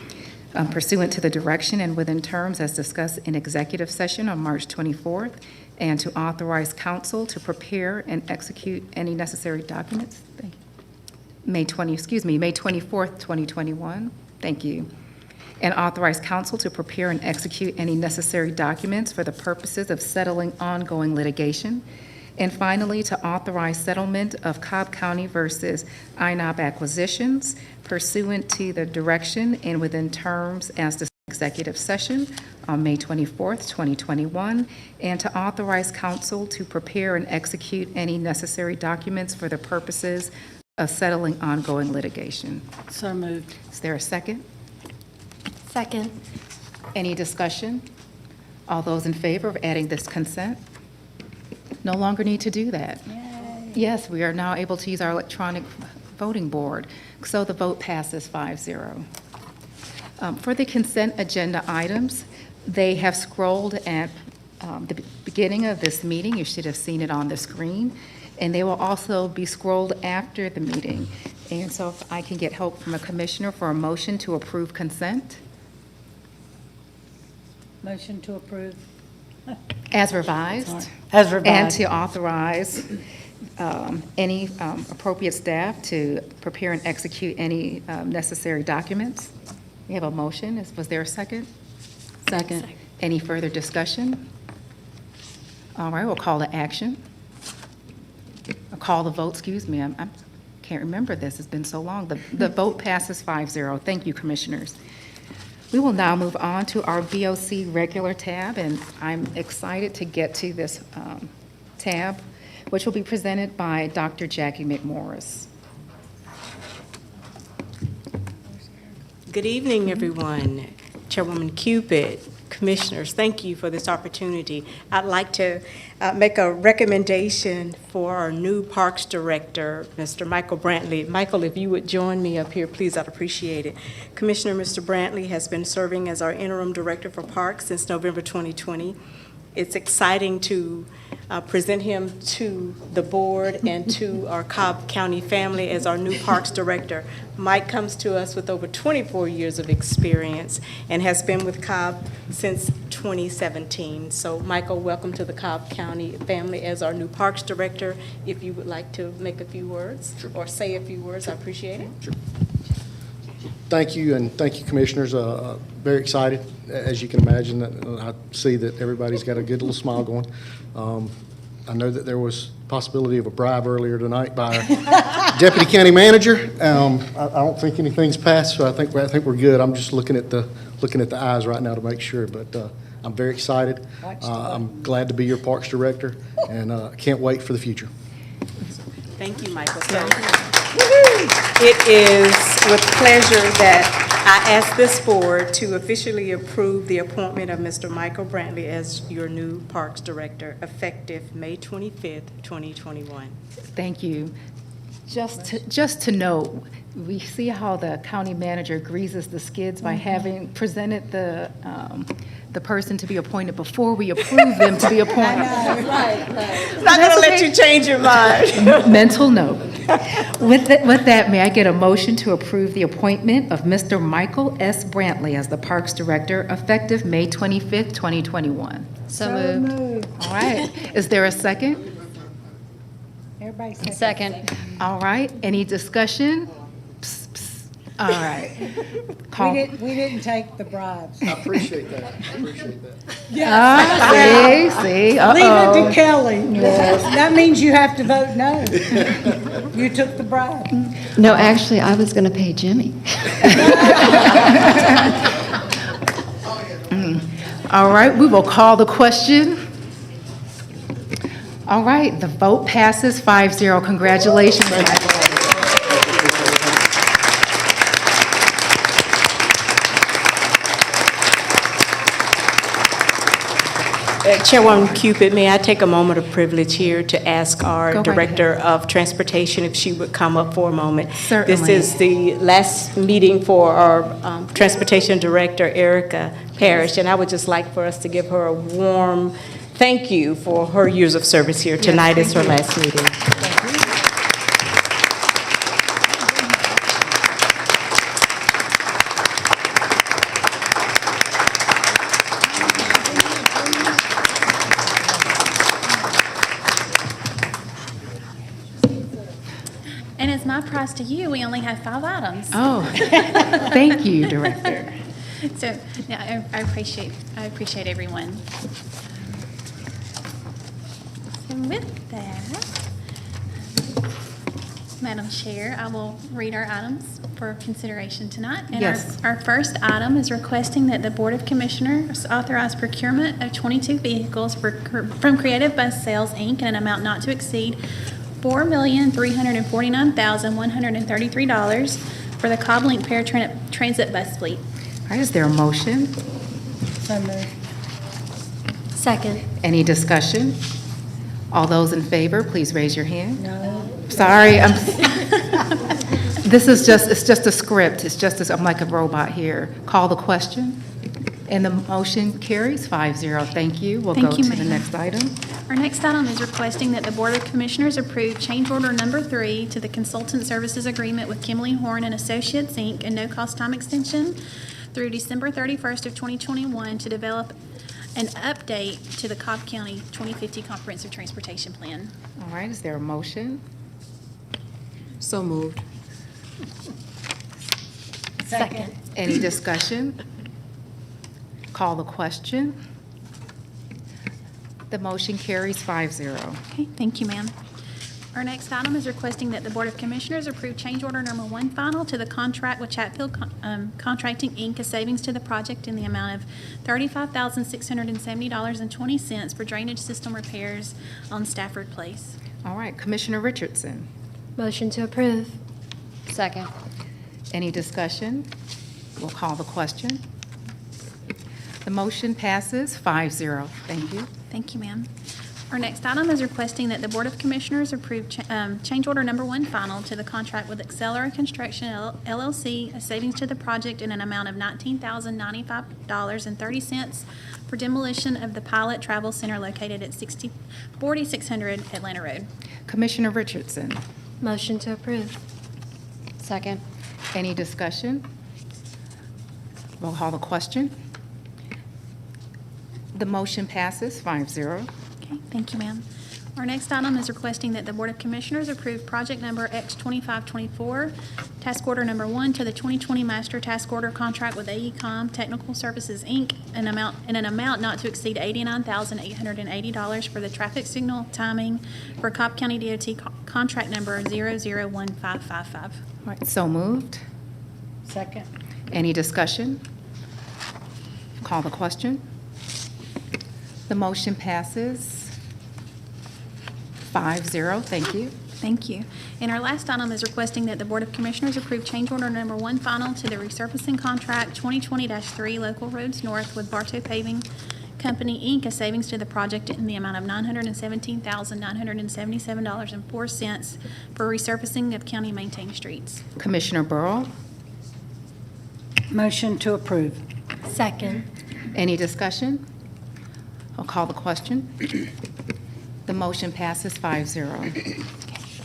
pursuant to the direction and within terms as discussed in executive session on March 24th, and to authorize counsel to prepare and execute any necessary documents. Thank you. May 24th, 2021. Thank you. And authorize counsel to prepare and execute any necessary documents for the purposes of settling ongoing litigation. And finally, to authorize settlement of Cobb County versus INOB Acquisitions pursuant to the direction and within terms as discussed in executive session on May 24th, 2021, and to authorize counsel to prepare and execute any necessary documents for the purposes of settling ongoing litigation. So moved. Is there a second? Second. Any discussion? All those in favor of adding this consent? No longer need to do that. Yay. Yes, we are now able to use our electronic voting board. So the vote passes 5-0. For the consent agenda items, they have scrolled at the beginning of this meeting. You should have seen it on the screen. And they will also be scrolled after the meeting. And so if I can get help from a commissioner for a motion to approve consent. Motion to approve. As revised. Sorry. As revised. And to authorize any appropriate staff to prepare and execute any necessary documents. We have a motion. Was there a second? Second. Any further discussion? All right, we'll call to action. I'll call the vote, excuse me. I can't remember this. It's been so long. The vote passes 5-0. Thank you, commissioners. We will now move on to our BOC regular tab, and I'm excited to get to this tab, which will be presented by Dr. Jackie McMorris. Good evening, everyone. Chairwoman Cupid, commissioners, thank you for this opportunity. I'd like to make a recommendation for our new Parks Director, Mr. Michael Brantley. Michael, if you would join me up here, please, I'd appreciate it. Commissioner Mr. Brantley has been serving as our interim director for Parks since November 2020. It's exciting to present him to the board and to our Cobb County family as our new Parks Director. Mike comes to us with over 24 years of experience and has been with Cobb since 2017. So Michael, welcome to the Cobb County family as our new Parks Director. If you would like to make a few words or say a few words, I appreciate it. Sure. Thank you, and thank you, commissioners. Very excited, as you can imagine. I see that everybody's got a good little smile going. I know that there was possibility of a bribe earlier tonight by our deputy county manager. I don't think anything's passed, so I think we're good. I'm just looking at the eyes right now to make sure, but I'm very excited. I'm glad to be your Parks Director, and can't wait for the future. Thank you, Michael. It is with pleasure that I ask this board to officially approve the appointment of Mr. Michael Brantley as your new Parks Director, effective May 25th, 2021. Thank you. Just to note, we see how the county manager greases the skids by having presented the person to be appointed before we approve them to be appointed. I know, right. I'm not going to let you change your mind. Mental note. With that, may I get a motion to approve the appointment of Mr. Michael S. Brantley as the Parks Director, effective May 25th, 2021? So moved. All right. Is there a second? Everybody Second. All right. Any discussion? Psst, psst. All right. We didn't take the bribes. I appreciate that. I appreciate that. See, Leave it to Kelly. Yes. That means you have to vote no. You took the bribe. No, actually, I was going to pay Jimmy. All right, we will call the question. All right, the vote passes 5-0. Congratulations. Chairwoman Cupid, may I take a moment of privilege here to ask our Go right Director of Transportation if she would come up for a moment? Certainly. This is the last meeting for our Transportation Director, Erica Parrish, and I would just like for us to give her a warm thank you for her years of service here. Tonight is her last meeting. And as my prize to you, we only have 5 items. Oh, thank you, Director. So, yeah, I appreciate everyone. So with that, Madam Chair, I will read our items for consideration tonight. And Yes. our first item is requesting that the Board of Commissioners authorize procurement of 22 vehicles from Creative Bus Sales, Inc. in an amount not to exceed $4,349,133 for the Cobb Link Paratransit bus fleet. All right, is there a motion? So moved. Second. Any discussion? All those in favor, please raise your hand. No. Sorry, it's just a script. I'm like a robot here. Call the question, and the motion carries 5-0. Thank you. We'll go Thank you, to the ma'am. next item. Our next item is requesting that the Board of Commissioners approve change order number 3 to the consultant services agreement with Kimley Horn and Associates, Inc., a no-cost time extension through December 31st of 2021 to develop an update to the Cobb County 2050 Comprehensive Transportation Plan. All right, is there a motion? So moved. Second. Any discussion? Call the question. The motion carries 5-0. Okay, thank you, ma'am. Our next item is requesting that the Board of Commissioners approve change order number 1 final to the contract with Chatfield Contracting, Inc., a savings to the project in the amount of $35,670.20 for drainage system repairs on Stafford Place. All right, Commissioner Richardson. Motion to approve. Second. Any discussion? We'll call the question. The motion passes 5-0. Thank you. Thank you, ma'am. Our next item is requesting that the Board of Commissioners approve change order number 1 final to the contract with Accelera Construction LLC, a savings to the project in an amount of $19,095.30 for demolition of the Pilot Travel Center located at 4600 Atlanta Road. Commissioner Richardson. Motion to approve. Second. Any discussion? We'll call the question. The motion passes 5-0. Okay, thank you, ma'am. Our next item is requesting that the Board of Commissioners approve project number X2524, task order number 1 to the 2020 master task order contract with AECom Technical Services, Inc., in an amount not to exceed $89,880 for the traffic signal timing for Cobb County DOT contract number 001555. All right, so moved. Second. Any discussion? Call the question. The motion passes 5-0. Thank you. Thank you. And our last item is requesting that the Board of Commissioners approve change order number 1 final to the resurfacing contract 2020-3 Local Roads North with Bartow Paving Company, Inc., a savings to the project in the amount of $917,977.04 for resurfacing of county-maintained streets. Commissioner Burrow. Motion to approve. Second. Any discussion? I'll call the question. The motion passes 5-0. Okay,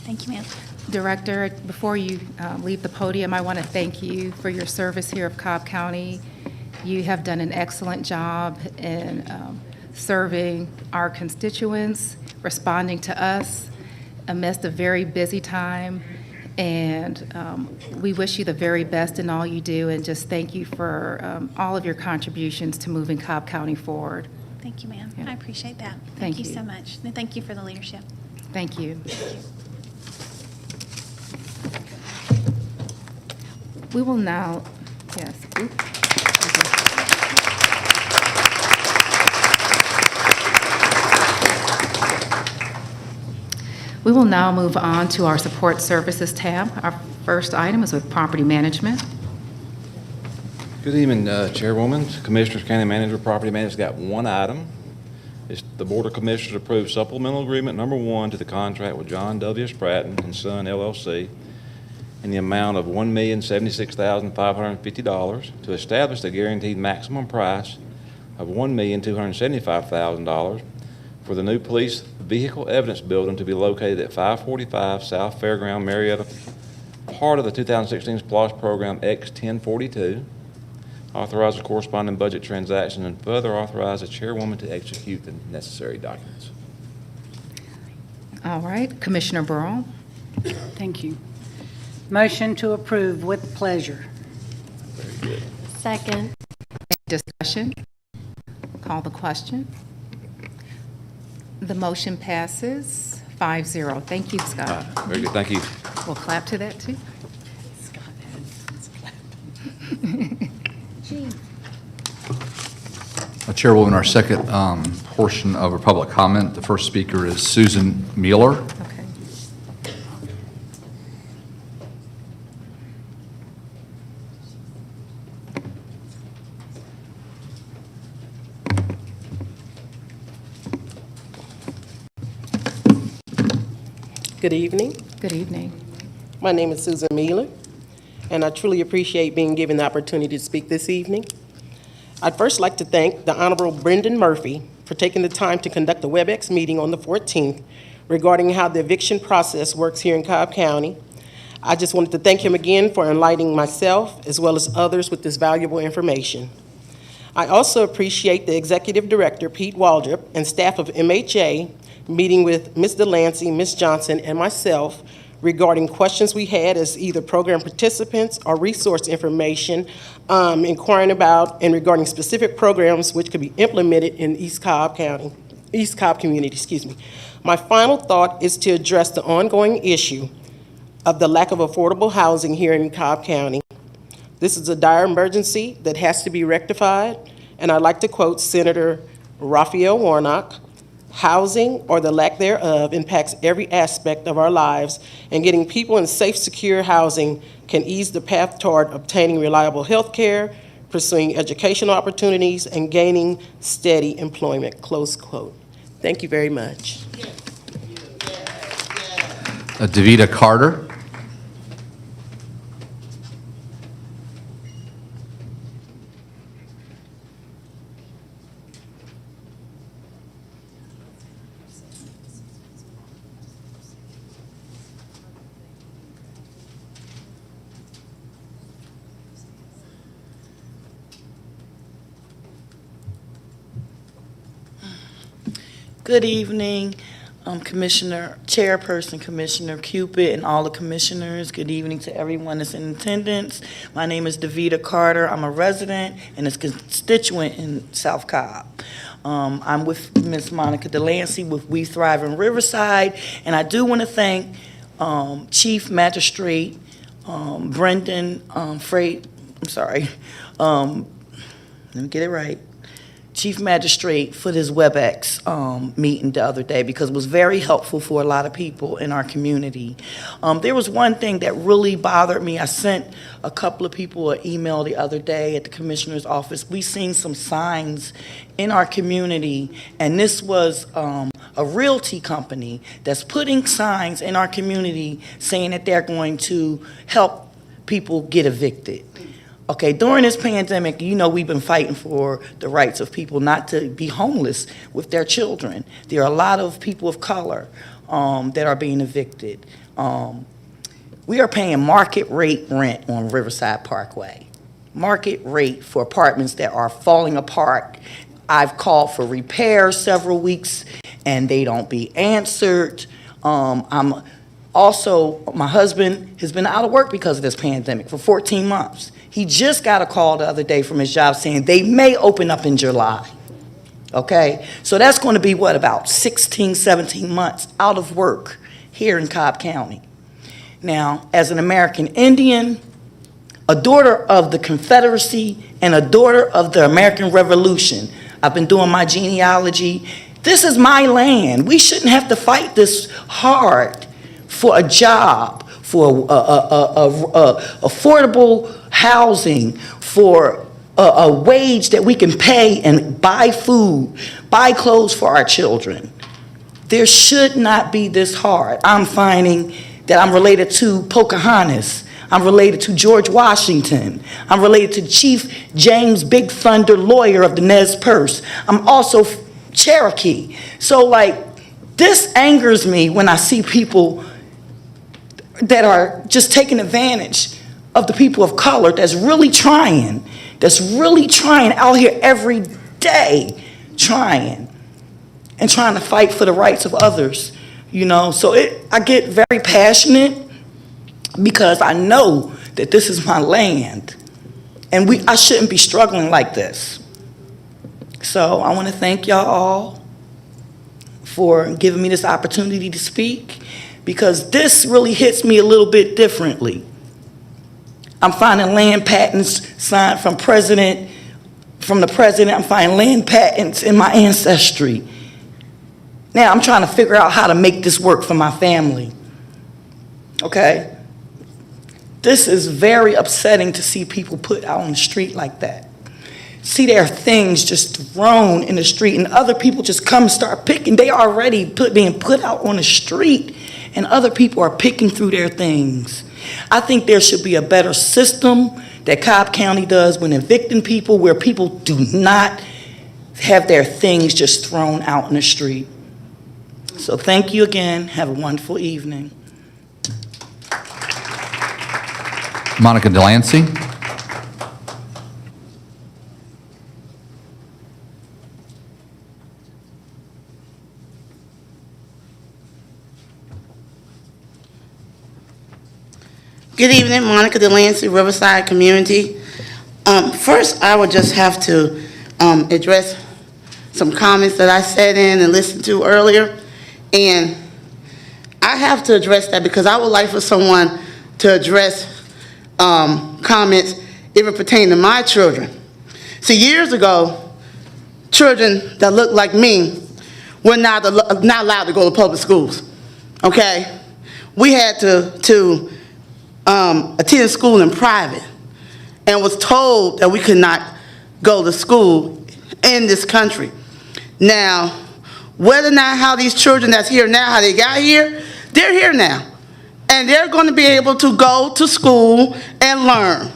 thank you, ma'am. Director, before you leave the podium, I want to thank you for your service here of Cobb County. You have done an excellent job in serving our constituents, responding to us amidst a very busy time, And we wish you the very best in all you do, and just thank you for all of your contributions to moving Cobb County forward. Thank you, ma'am. I appreciate that. Thank you you. so much. And thank you for the leadership. Thank you. We will now, yes. We will now move on to our support services tab. Our first item is with property management. Good evening, Chairwoman, Commissioners, County Manager, Property Manager's got one item. It's the Board of Commissioners approved supplemental agreement number 1 to the contract with John W. Stratton and Son LLC in the amount of $1,076,550 to establish the guaranteed maximum price of $1,275,000 for the new police vehicle evidence building to be located at 545 South Fairground, Marietta, part of the 2016 SPLOST program X1042. Authorize the corresponding budget transaction and further authorize the chairwoman to execute the necessary documents. All right, Commissioner Burrow. Thank you. Motion to approve with pleasure. Very good. Second. Discussion? Call the question. The motion passes 5-0. Thank you, Scott. Very good, thank you. We'll clap to that, too. Chairwoman, our second portion of our public comment, the first speaker is Susan Mueller. Okay. Good evening. Good evening. My name is Susan Mueller, and I truly appreciate being given the opportunity to speak this evening. I'd first like to thank the Honorable Brendan Murphy for taking the time to conduct a WebEx meeting on the 14th regarding how the eviction process works here in Cobb County. I just wanted to thank him again for enlightening myself as well as others with this valuable information. I also appreciate the Executive Director, Pete Waldrop, and staff of MHA meeting with Ms. Delancey, Ms. Johnson, and myself regarding questions we had as either program participants or resource information, inquiring about and regarding specific programs which could be implemented in East Cobb community, excuse me. My final thought is to address the ongoing issue of the lack of affordable housing here in Cobb County. This is a dire emergency that has to be rectified, and I'd like to quote Senator Raphael Warnock: "Housing, or the lack thereof, impacts every aspect of our lives, and getting people in safe, secure housing can ease the path toward obtaining reliable health care, pursuing educational opportunities, and gaining steady employment," close quote. Thank you very much. Davida Carter. Good evening, Chairperson Commissioner Cupid and all the commissioners. Good evening to everyone that's in attendance. My name is Davida Carter. I'm a resident and a constituent in South Cobb. I'm with Ms. Monica Delancey with We Thrive in Riverside, and I do want to thank Chief Magistrate Brendan let me get it right. Chief Magistrate for this WebEx meeting the other day, because it was very helpful for a lot of people in our community. There was one thing that really bothered me. I sent a couple of people an email the other day at the Commissioner's office. We seen some signs in our community, and this was a realty company that's putting signs in our community saying that they're going to help people get evicted. Okay, during this pandemic, you know, we've been fighting for the rights of people not to be homeless with their children. There are a lot of people of color that are being evicted. We are paying market rate rent on Riverside Parkway. Market rate for apartments that are falling apart. I've called for repairs several weeks and they don't be answered. I'm Also, my husband has been out of work because of this pandemic for 14 months. He just got a call the other day from his job saying they may open up in July. Okay? So that's going to be, what, about 16, 17 months out of work here in Cobb County. Now, as an American Indian, a daughter of the Confederacy, and a daughter of the American Revolution, I've been doing my genealogy. This is my land. We shouldn't have to fight this hard for a job, for affordable housing, for a wage that we can pay and buy food, buy clothes for our children. There should not be this hard. I'm finding that I'm related to Pocahontas. I'm related to George Washington. I'm related to Chief James Big Thunder Lawyer of the Nez Perce. I'm also Cherokee. So, like, this angers me when I see people that are just taking advantage of the people of color that's really trying out here every day, trying to fight for the rights of others, you know. So I get very passionate because I know that this is my land, and I shouldn't be struggling like this. So I want to thank y'all all for giving me this opportunity to speak, because this really hits me a little bit differently. I'm finding land patents signed from the president. I'm finding land patents in my ancestry. Now I'm trying to figure out how to make this work for my family. Okay? This is very upsetting to see people put out on the street like that. See their things just thrown in the street, and other people just come and start picking. They already being put out on the street, and other people are picking through their things. I think there should be a better system that Cobb County does when evicting people, where people do not have their things just thrown out in the street. So thank you again. Have a wonderful evening. Monica Delancey. Good evening, Monica Delancey, Riverside Community. First, I would just have to address some comments that I sat in and listened to earlier. And I have to address that because I would like for someone to address comments even pertaining to my children. See, years ago, children that looked like me were not allowed to go to public schools, okay? We had to attend school in private and was told that we could not go to school in this country. Now, whether or not how these children that's here now, how they got here, they're here now. And they're going to be able to go to school and learn.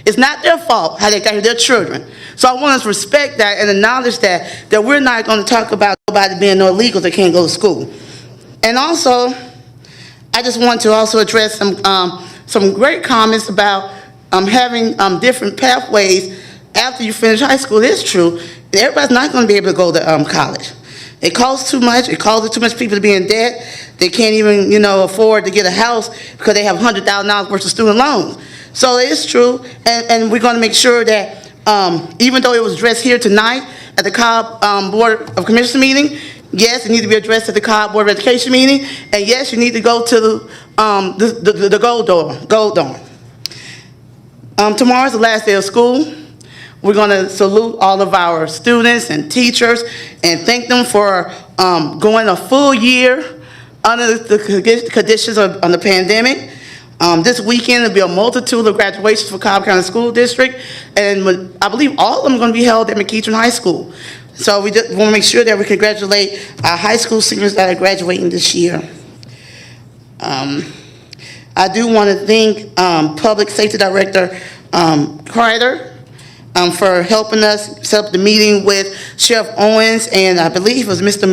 It's not their fault how they got here, they're children. So I want us to respect that and acknowledge that we're not going to talk about nobody being no illegals that can't go to school. And also, I just want to also address some great comments about having different pathways after you finish high school. It's true. Everybody's not going to be able to go to college. It costs too much. It causes too much people to be in debt. They can't even, afford to get a house because they have $100,000 worth of student loans. So it's true, and we're going to make sure that even though it was addressed here tonight at the Cobb Board of Commissioners meeting, yes, it needs to be addressed at the Cobb Board of Education meeting, and yes, you need to go to the Gold Dorm. Tomorrow's the last day of school. We're going to salute all of our students and teachers and thank them for going a full year under the conditions of the pandemic. This weekend, there'll be a multitude of graduations for Cobb County School District, and I believe all of them are going to be held at McEachern High School. So we just want to make sure that we congratulate our high school seniors that are graduating this year. I do want to thank Public Safety Director Kreider for helping us set up the meeting with Sheriff Owens and I believe it was Mr.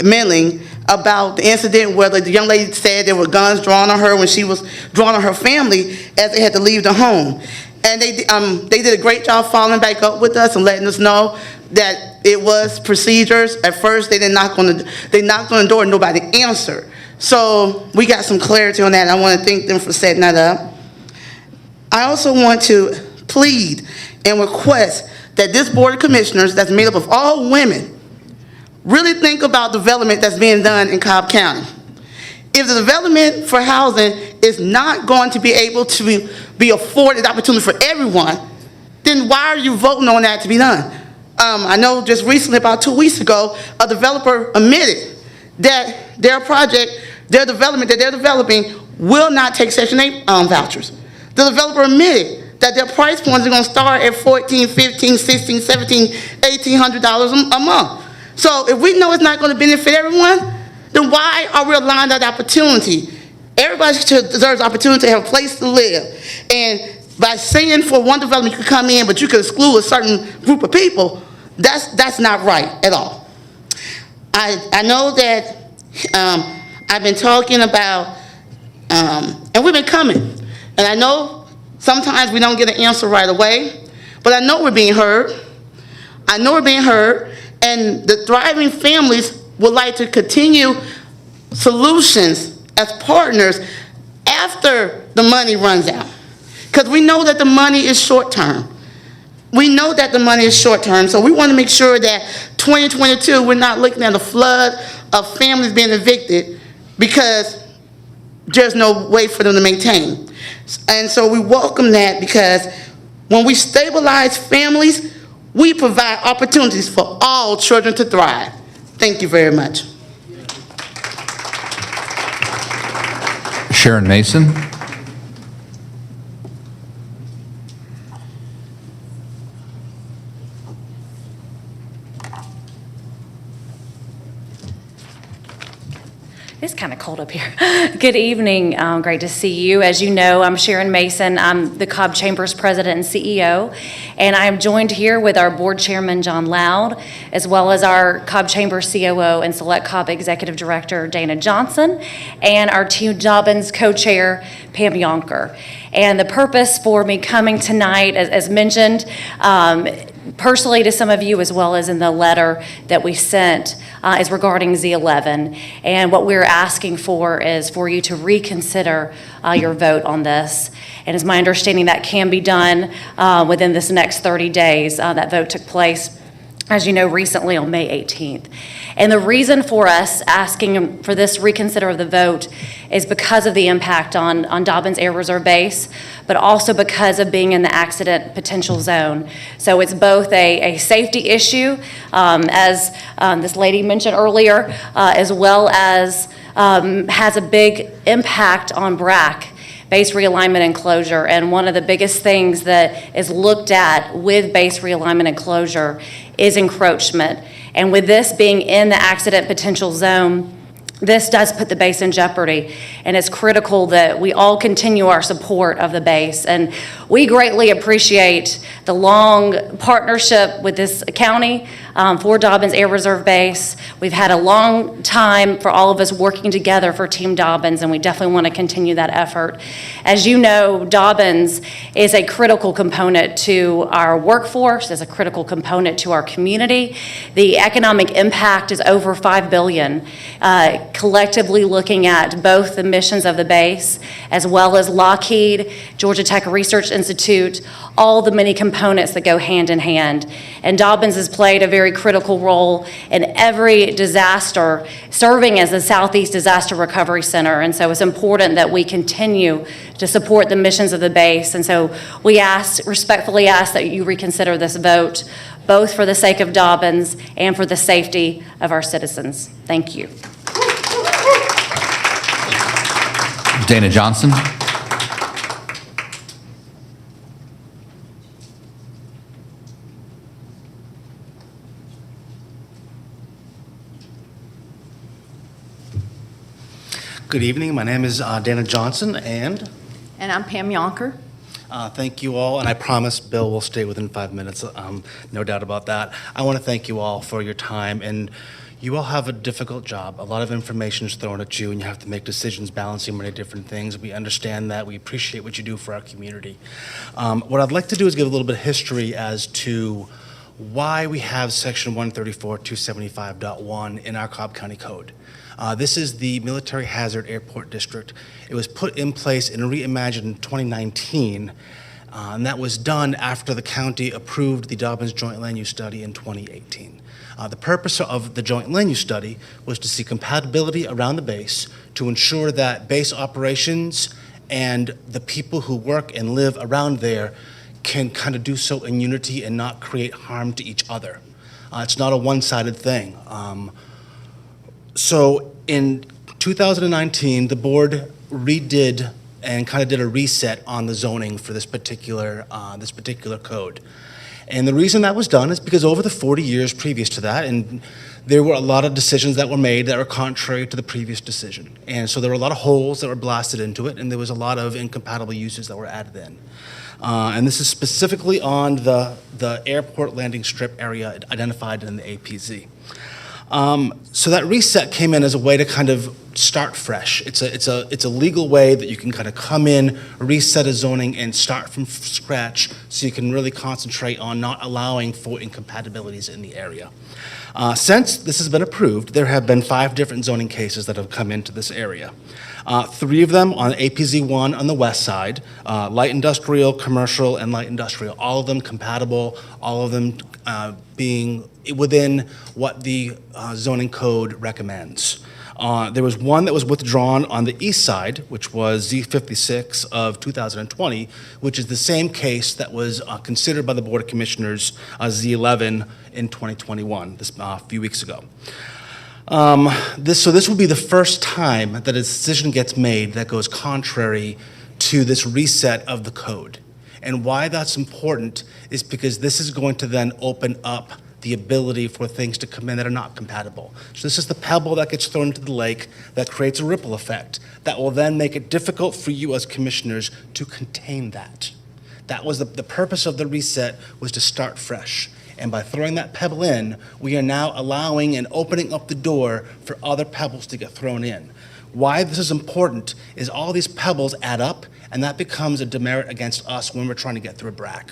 Milling about the incident where the young lady said there were guns drawn on her when she was drawn on her family as they had to leave the home. And they did a great job following back up with us and letting us know that it was procedures. At first, they knocked on the door and nobody answered. So we got some clarity on that. I want to thank them for setting that up. I also want to plead and request that this Board of Commissioners that's made up of all women really think about development that's being done in Cobb County. If the development for housing is not going to be able to be afforded opportunity for everyone, then why are you voting on that to be done? I know just recently, about 2 weeks ago, a developer admitted that their project, their development that they're developing will not take Section 8 vouchers. The developer admitted that their price points are going to start at $1,400, $1,500, $1,600, $1,700, $1,800 a month. So if we know it's not going to benefit everyone, then why are we allowing that opportunity? Everybody deserves opportunity to have a place to live. And by saying for one development you could come in, but you could exclude a certain group of people, that's not right at all. I know that I've been talking about, and we've been coming, and I know sometimes we don't get an answer right away, but I know we're being heard. I know we're being heard, and the thriving families would like to continue solutions as partners after the money runs out. Because we know that the money is short-term. We know that the money is short-term, so we want to make sure that 2022, we're not looking at a flood of families being evicted because there's no way for them to maintain. And so we welcome that, because when we stabilize families, we provide opportunities for all children to thrive. Thank you very much. Sharon Mason. It's kind of cold up here. Good evening. Great to see you. As you know, I'm Sharon Mason. I'm the Cobb Chamber's President and CEO, and I'm joined here with our Board Chairman, John Loud, as well as our Cobb Chamber COO and Select Cobb Executive Director, Dana Johnson, and our Team Dobbins Co-Chair, Pam Yonker. And the purpose for me coming tonight, as mentioned, personally to some of you, as well as in the letter that we sent, is regarding Z11. And what we're asking for is for you to reconsider your vote on this. And it's my understanding that can be done within this next 30 days. That vote took place, as you know, recently on May 18th. And the reason for us asking for this reconsider of the vote is because of the impact on Dobbins Air Reserve Base, but also because of being in the accident potential zone. So it's both a safety issue, as this lady mentioned earlier, as well as has a big impact on BRAC, base realignment and closure. And one of the biggest things that is looked at with base realignment and closure is encroachment. And with this being in the accident potential zone, this does put the base in jeopardy, and it's critical that we all continue our support of the base. And we greatly appreciate the long partnership with this county for Dobbins Air Reserve Base. We've had a long time for all of us working together for Team Dobbins, and we definitely want to continue that effort. As you know, Dobbins is a critical component to our workforce, is a critical component to our community. The economic impact is over $5 billion. Collectively looking at both the missions of the base, as well as Lockheed, Georgia Tech Research Institute, all the many components that go hand in hand. And Dobbins has played a very critical role in every disaster, serving as the Southeast Disaster Recovery Center. And so it's important that we continue to support the missions of the base. And so we respectfully ask that you reconsider this vote, both for the sake of Dobbins and for the safety of our citizens. Thank you. Dana Johnson. Good evening. My name is Dana Johnson, and I'm Pam Yonker. thank you all, and I promise Bill will stay within 5 minutes, no doubt about that. I want to thank you all for your time, and you all have a difficult job. A lot of information is thrown at you, and you have to make decisions balancing many different things. We understand that. We appreciate what you do for our community. What I'd like to do is give a little bit of history as to why we have section 134-275.1 in our Cobb County Code. This is the Military Hazard Airport District. It was put in place and reimagined in 2019, and that was done after the county approved the Dobbins Joint Land Use Study in 2018. The purpose of the Joint Land Use Study was to see compatibility around the base to ensure that base operations and the people who work and live around there can kind of do so in unity and not create harm to each other. It's not a one-sided thing. So in 2019, the board redid and kind of did a reset on the zoning for this particular code. And the reason that was done is because over the 40 years previous to that, and there were a lot of decisions that were made that were contrary to the previous decision. And so there were a lot of holes that were blasted into it, and there was a lot of incompatible uses that were added in. And this is specifically on the airport landing strip area identified in the APZ. So that reset came in as a way to kind of start fresh. It's a legal way that you can kind of come in, reset a zoning, and start from scratch so you can really concentrate on not allowing for incompatibilities in the area. Since this has been approved, there have been 5 different zoning cases that have come into this area. 3 of them on APZ 1 on the west side, light industrial, commercial, and light industrial, all of them compatible, all of them being within what the zoning code recommends. There was one that was withdrawn on the east side, which was Z56 of 2020, which is the same case that was considered by the Board of Commissioners, Z11 in 2021, this a few weeks ago. This will be the first time that a decision gets made that goes contrary to this reset of the code. And why that's important is because this is going to then open up the ability for things to come in that are not compatible. So this is the pebble that gets thrown into the lake that creates a ripple effect that will then make it difficult for you as commissioners to contain that. That was the purpose of the reset, was to start fresh. And by throwing that pebble in, we are now allowing and opening up the door for other pebbles to get thrown in. Why this is important is all these pebbles add up, and that becomes a demerit against us when we're trying to get through a BRAC.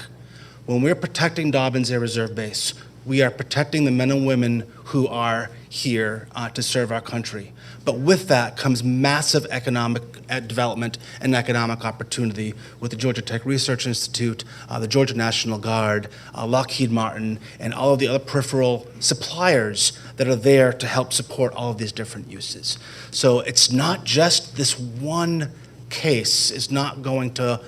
When we're protecting Dobbins Air Reserve Base, we are protecting the men and women who are here to serve our country. But with that comes massive economic development and economic opportunity with the Georgia Tech Research Institute, the Georgia National Guard, Lockheed Martin, and all of the other peripheral suppliers that are there to help support all of these different uses. So it's not just this one case is not going to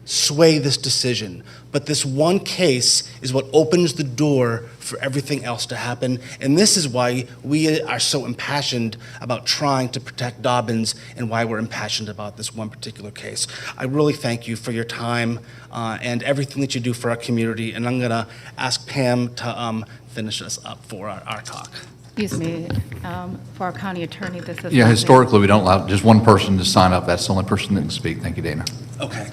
sway this decision, but this one case is what opens the door for everything else to happen. And this is why we are so impassioned about trying to protect Dobbins and why we're impassioned about this one particular case. I really thank you for your time and everything that you do for our community. And I'm going to ask Pam to finish us up for our talk. Excuse me, for our county attorney, this is... Yeah, historically, we don't allow just one person to sign up. That's the only person that can speak. Thank you, Dana. Okay.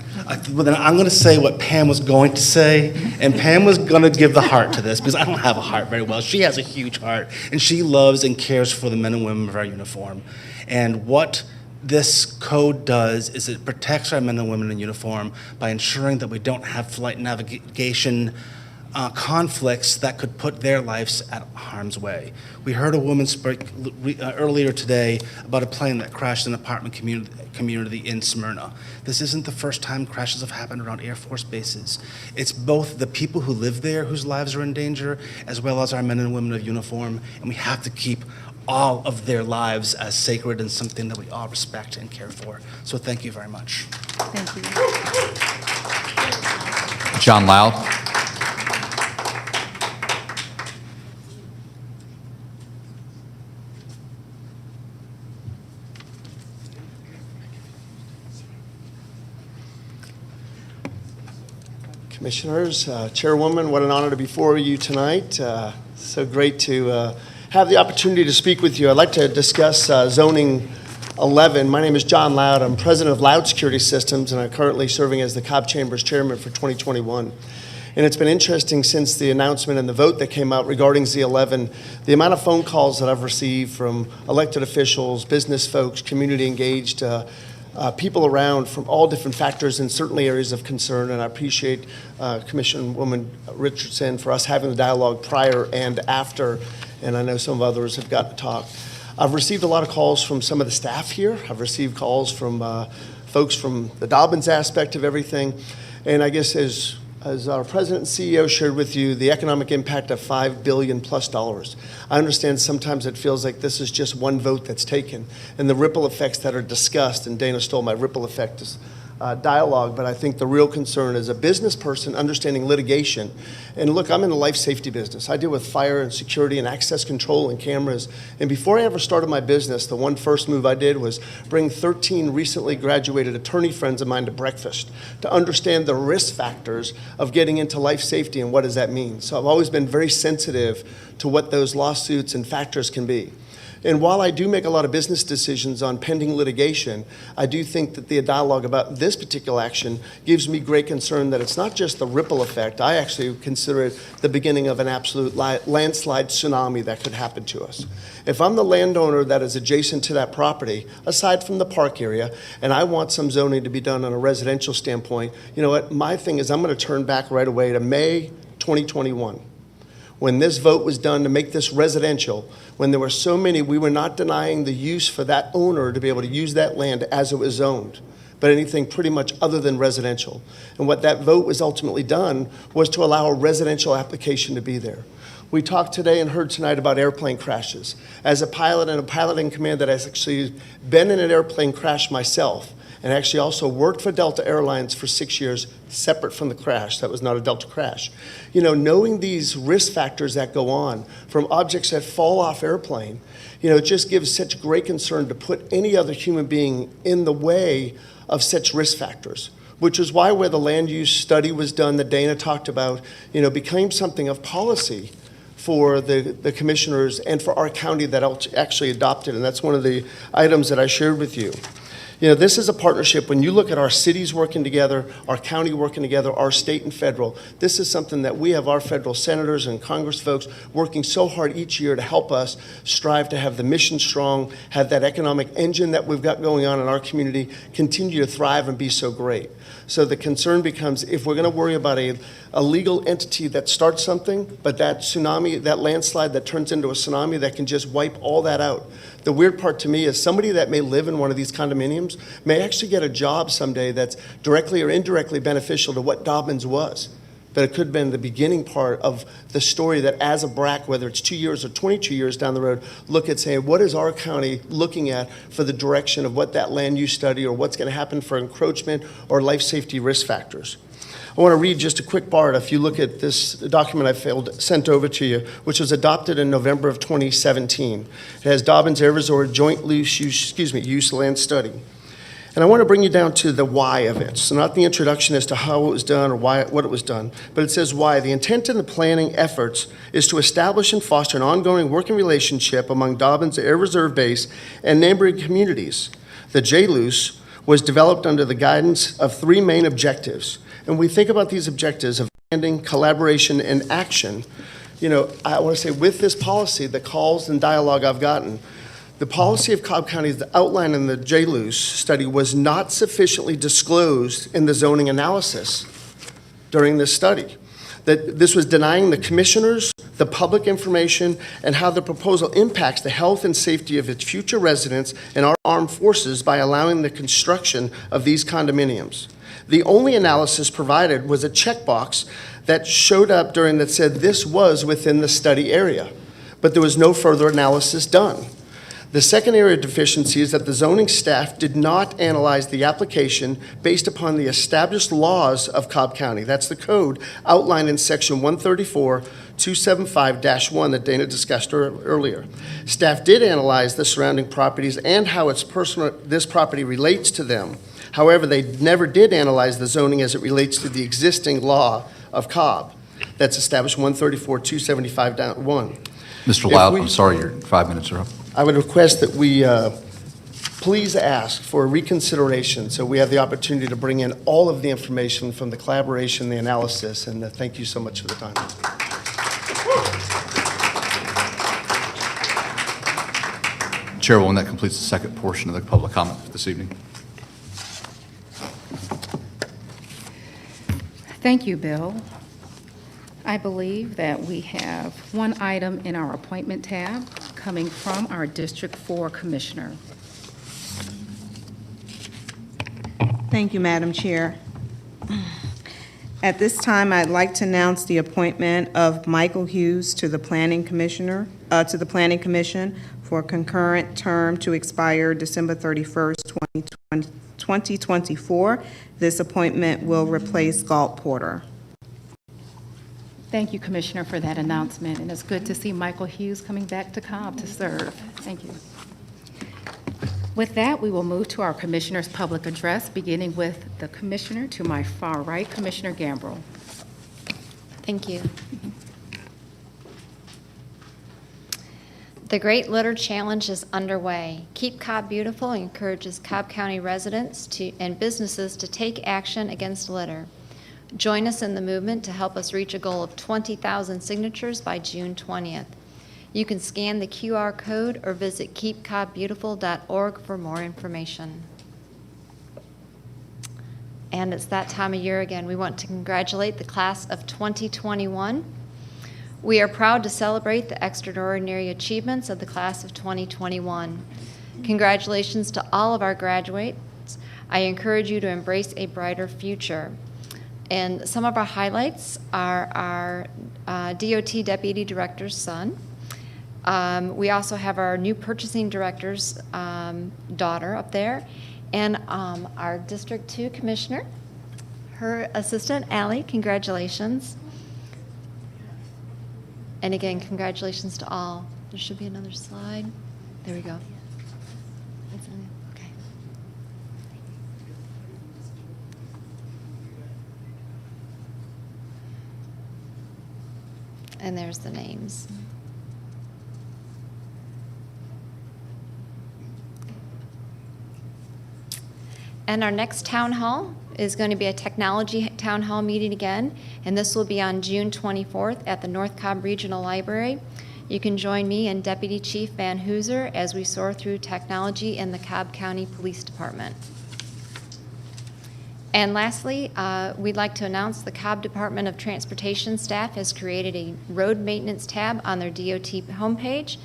Well, then I'm going to say what Pam was going to say, and Pam was going to give the heart to this, because I don't have a heart very well. She has a huge heart, and she loves and cares for the men and women of our uniform. And what this code does is it protects our men and women in uniform by ensuring that we don't have flight navigation conflicts that could put their lives at harm's way. We heard a woman speak earlier today about a plane that crashed in an apartment community in Smyrna. This isn't the first time crashes have happened around Air Force bases. It's both the people who live there whose lives are in danger, as well as our men and women of uniform, and we have to keep all of their lives as sacred and something that we all respect and care for. So thank you very much. Thank you. John Loud. Commissioners, Chairwoman, what an honor to be before you tonight. So great to have the opportunity to speak with you. I'd like to discuss zoning 11. My name is John Loud. I'm president of Loud Security Systems, and I'm currently serving as the Cobb Chamber's chairman for 2021. And it's been interesting since the announcement and the vote that came out regarding Z11, the amount of phone calls that I've received from elected officials, business folks, community engaged people around from all different factors and certainly areas of concern, and I appreciate Commissionerwoman Richardson for us having the dialogue prior and after, and I know some of others have got to talk. I've received a lot of calls from some of the staff here. I've received calls from folks from the Dobbins aspect of everything, and I guess as our President and CEO shared with you, the economic impact of $5 billion plus. I understand sometimes it feels like this is just one vote that's taken, and the ripple effects that are discussed, and Dana stole my ripple effect dialogue, but I think the real concern is a business person understanding litigation. And look, I'm in the life safety business. I deal with fire and security and access control and cameras. And before I ever started my business, the first move I did was bring 13 recently graduated attorney friends of mine to breakfast to understand the risk factors of getting into life safety and what does that mean. So I've always been very sensitive to what those lawsuits and factors can be. And while I do make a lot of business decisions on pending litigation, I do think that the dialogue about this particular action gives me great concern that it's not just the ripple effect. I actually consider it the beginning of an absolute landslide tsunami that could happen to us. If I'm the landowner that is adjacent to that property, aside from the park area, and I want some zoning to be done on a residential standpoint, you know what? My thing is I'm going to turn back right away to May 2021. When this vote was done to make this residential, when there were so many, we were not denying the use for that owner to be able to use that land as it was zoned, but anything pretty much other than residential. And what that vote was ultimately done was to allow a residential application to be there. We talked today and heard tonight about airplane crashes. As a pilot and a pilot in command that has actually been in an airplane crash myself, and actually also worked for Delta Airlines for 6 years, separate from the crash. That was not a Delta crash. You know, knowing these risk factors that go on from objects that fall off airplane, you know, it just gives such great concern to put any other human being in the way of such risk factors, which is why where the land use study was done that Dana talked about, you know, became something of policy for the commissioners and for our county that actually adopted, and that's one of the items that I shared with you. You know, this is a partnership. When you look at our cities working together, our county working together, our state and federal, this is something that we have our federal senators and Congress folks working so hard each year to help us strive to have the mission strong, have that economic engine that we've got going on in our community continue to thrive and be so great. So the concern becomes if we're going to worry about a legal entity that starts something, but that tsunami, that landslide that turns into a tsunami that can just wipe all that out. The weird part to me is somebody that may live in one of these condominiums may actually get a job someday that's directly or indirectly beneficial to what Dobbins was. But it could have been the beginning part of the story that as a BRAC, whether it's 2 years or 22 years down the road, look at saying, what is our county looking at for the direction of what that land use study or what's going to happen for encroachment or life safety risk factors. I want to read just a quick part. If you look at this document I sent over to you, which was adopted in November of 2017. It has Dobbins Air Resort Joint Use Land Study. And I want to bring you down to the why of it. So not the introduction as to how it was done or what it was done, but it says why. The intent in the planning efforts is to establish and foster an ongoing working relationship among Dobbins Air Reserve Base and neighboring communities. The JLUS was developed under the guidance of three main objectives. And we think about these objectives of understanding, collaboration, and action. You know, I want to say with this policy, the calls and dialogue I've gotten, the policy of Cobb County, the outline in the JLUS study was not sufficiently disclosed in the zoning analysis during this study. That this was denying the commissioners the public information and how the proposal impacts the health and safety of its future residents and our armed forces by allowing the construction of these condominiums. The only analysis provided was a checkbox that showed up that said this was within the study area, but there was no further analysis done. The second area of deficiency is that the zoning staff did not analyze the application based upon the established laws of Cobb County. That's the code outlined in section 134-275-1 that Dana discussed earlier. Staff did analyze the surrounding properties and how this property relates to them. However, they never did analyze the zoning as it relates to the existing law of Cobb. That's established 134-275-1. Mr. Loud, I'm sorry, your 5 minutes are up. I would request that we please ask for reconsideration so we have the opportunity to bring in all of the information from the collaboration, the analysis, and thank you so much for the time. Chairwoman, that completes the second portion of the public comment for this evening. Thank you, Bill. I believe that we have one item in our appointment tab coming from our District 4 Commissioner. Thank you, Madam Chair. At this time, I'd like to announce the appointment of Michael Hughes to the Planning Commission for a concurrent term to expire December 31st, 2024. This appointment will replace Galt Porter. Thank you, Commissioner, for that announcement, and it's good to see Michael Hughes coming back to Cobb to serve. Thank you. With that, we will move to our Commissioner's public address, beginning with the Commissioner to my far right, Commissioner Gambrill. Thank you. The Great Litter Challenge is underway. Keep Cobb Beautiful encourages Cobb County residents and businesses to take action against litter. Join us in the movement to help us reach a goal of 20,000 signatures by June 20th. You can scan the QR code or visit keepcobbbeautiful.org for more information. And it's that time of year again. We want to congratulate the class of 2021. We are proud to celebrate the extraordinary achievements of the class of 2021. Congratulations to all of our graduates. I encourage you to embrace a brighter future. And some of our highlights are our DOT Deputy Director's son. We also have our new Purchasing Director's daughter up there, and our District 2 Commissioner, her assistant, Allie. Congratulations. And again, congratulations to all. There should be another slide. There we go. Okay. And there's the names. And our next town hall is going to be a technology town hall meeting again, and this will be on June 24th at the North Cobb Regional Library. You can join me and Deputy Chief Van Hooser as we soar through technology in the Cobb County Police Department. And lastly, we'd like to announce the Cobb Department of Transportation staff has created a road maintenance tab on their DOT homepage.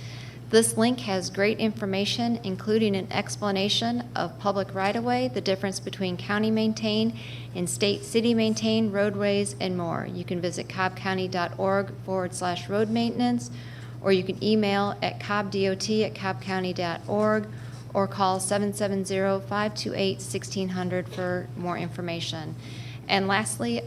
This link has great information, including an explanation of public right-of-way, the difference between county-maintained and state-city-maintained roadways, and more. You can visit cobbcounty.org/road maintenance, or you can email at cobbdot@cobbcounty.org, or call 770-528-1600 for more information. And lastly,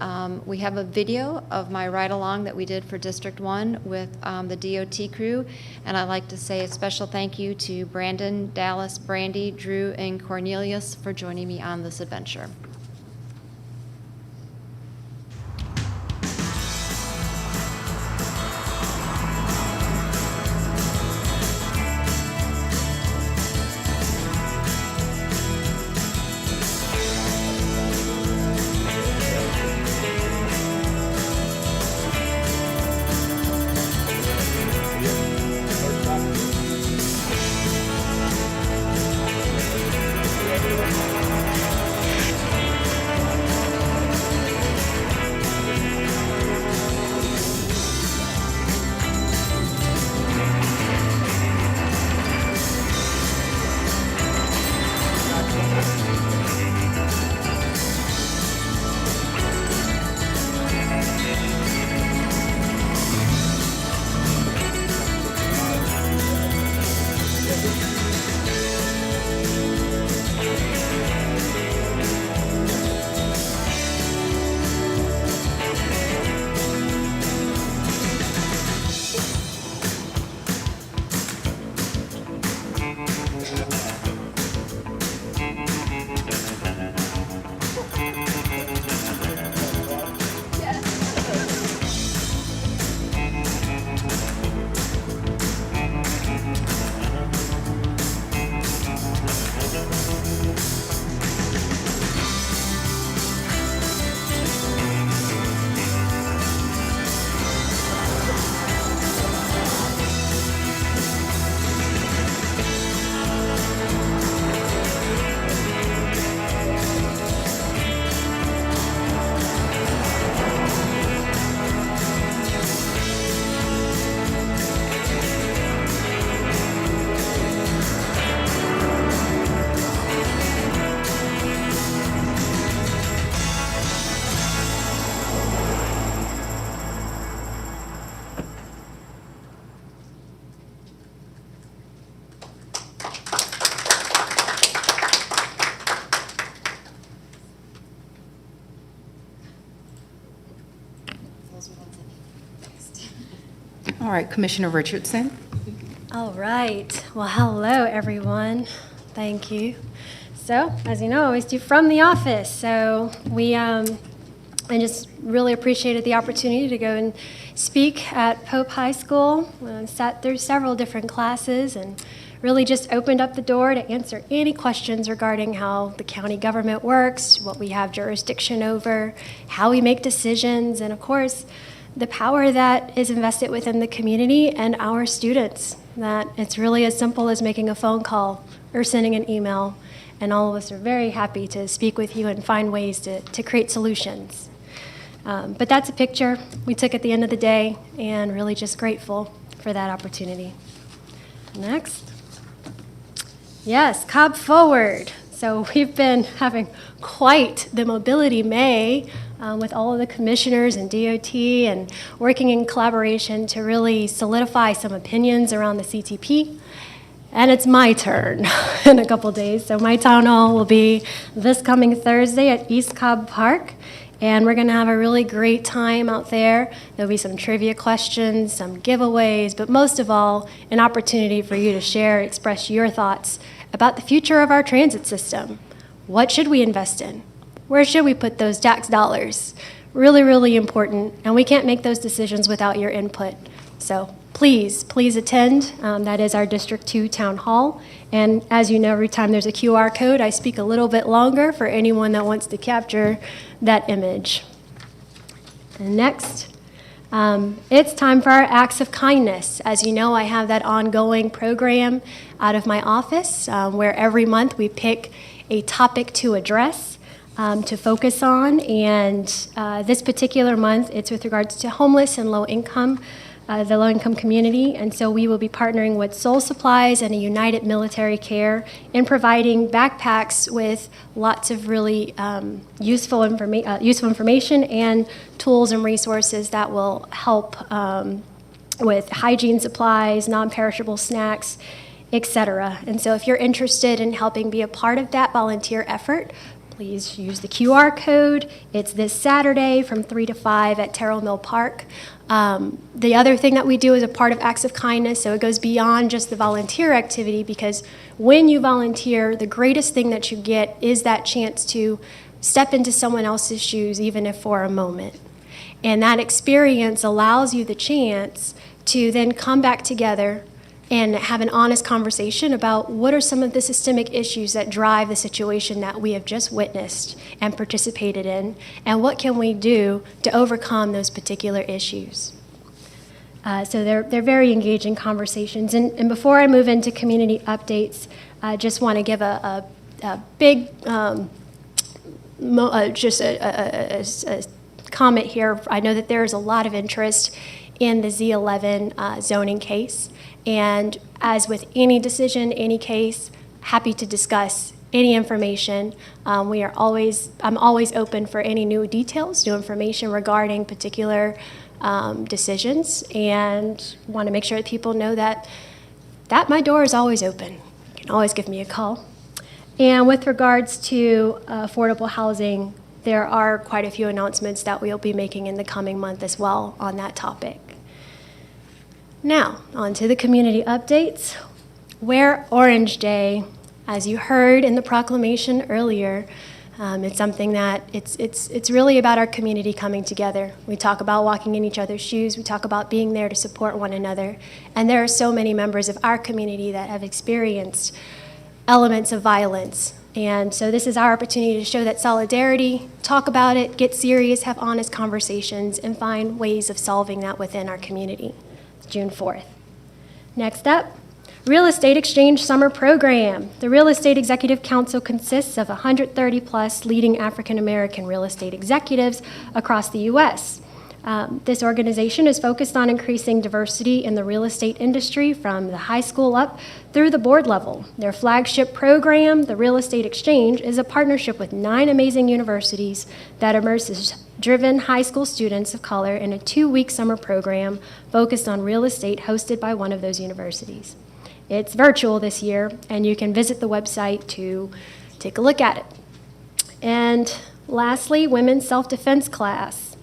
we have a video of my ride-along that we did for District 1 with the DOT crew, and I'd like to say a special thank you to Brandon, Dallas, Brandy, Drew, and Cornelius for joining me on this adventure. All right, Commissioner Richardson. All right. Well, hello, everyone. Thank you. So, as you know, I always do from the office. So I just really appreciated the opportunity to go and speak at Pope High School. Sat through several different classes and really just opened up the door to answer any questions regarding how the county government works, what we have jurisdiction over, how we make decisions, and of course, the power that is invested within the community and our students. That it's really as simple as making a phone call or sending an email, and all of us are very happy to speak with you and find ways to create solutions. But that's a picture we took at the end of the day, and really just grateful for that opportunity. Next. Yes, Cobb Forward. So we've been having quite the Mobility May with all of the commissioners and DOT and working in collaboration to really solidify some opinions around the CTP. And it's my turn in a couple days. So my town hall will be this coming Thursday at East Cobb Park. And we're going to have a really great time out there. There'll be some trivia questions, some giveaways, but most of all, an opportunity for you to share, express your thoughts about the future of our transit system. What should we invest in? Where should we put those tax dollars? Really, really important, and we can't make those decisions without your input. So please attend. That is our District 2 Town Hall. And as you know, every time there's a QR code, I speak a little bit longer for anyone that wants to capture that image. And next, it's time for our acts of kindness. As you know, I have that ongoing program out of my office where every month we pick a topic to address, to focus on. And this particular month, it's with regards to homeless and low income, the low-income community, and so we will be partnering with Soul Supplies and a United Military Care in providing backpacks with lots of really useful information and tools and resources that will help with hygiene supplies, non-perishable snacks, etc. And so if you're interested in helping be a part of that volunteer effort, please use the QR code. It's this Saturday from 3 to 5 at Terrell Mill Park. The other thing that we do is a part of Acts of Kindness, so it goes beyond just the volunteer activity, because when you volunteer, the greatest thing that you get is that chance to step into someone else's shoes, even if for a moment. And that experience allows you the chance to then come back together and have an honest conversation about what are some of the systemic issues that drive the situation that we have just witnessed and participated in, and what can we do to overcome those particular issues. So they're very engaging conversations. And before I move into community updates, I just want to give a big, just a comment here. I know that there is a lot of interest in the Z11 zoning case. And as with any decision, any case, happy to discuss any information. I'm always open for any new details, new information regarding particular decisions, and want to make sure that people know that my door is always open. You can always give me a call. And with regards to affordable housing, there are quite a few announcements that we'll be making in the coming month as well on that topic. Now, on to the community updates. Wear Orange Day. As you heard in the proclamation earlier, it's something that it's really about our community coming together. We talk about walking in each other's shoes. We talk about being there to support one another. And there are so many members of our community that have experienced elements of violence. And so this is our opportunity to show that solidarity, talk about it, get serious, have honest conversations, and find ways of solving that within our community. June 4th. Next up, Real Estate Exchange Summer Program. The Real Estate Executive Council consists of 130 plus leading African American real estate executives across the U.S. This organization is focused on increasing diversity in the real estate industry from the high school up through the board level. Their flagship program, the Real Estate Exchange, is a partnership with 9 amazing universities that immerses driven high school students of color in a 2-week summer program focused on real estate hosted by one of those universities. It's virtual this year, and you can visit the website to take a look at it. And lastly, women's self-defense class.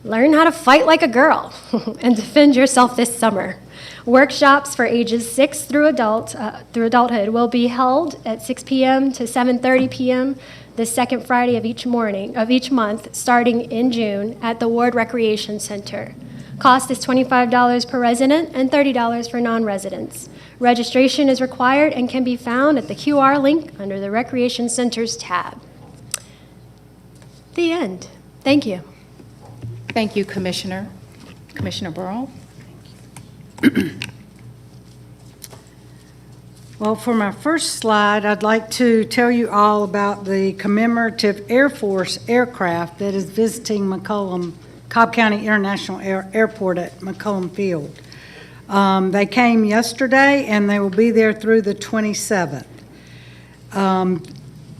Learn how to fight like a girl and defend yourself this summer. Workshops for ages 6 through adulthood will be held at 6 p.m. to 7:30 p.m. the second Friday of each month, starting in June at the Ward Recreation Center. Cost is $25 per resident and $30 for non-residents. Registration is required and can be found at the QR link under the Recreation Centers tab. The end. Thank you. Thank you, Commissioner. Commissioner Burrow. Well, for my first slide, I'd like to tell you all about the commemorative Air Force aircraft that is visiting Cobb County International Airport at McCollum Field. They came yesterday, and they will be there through the 27th.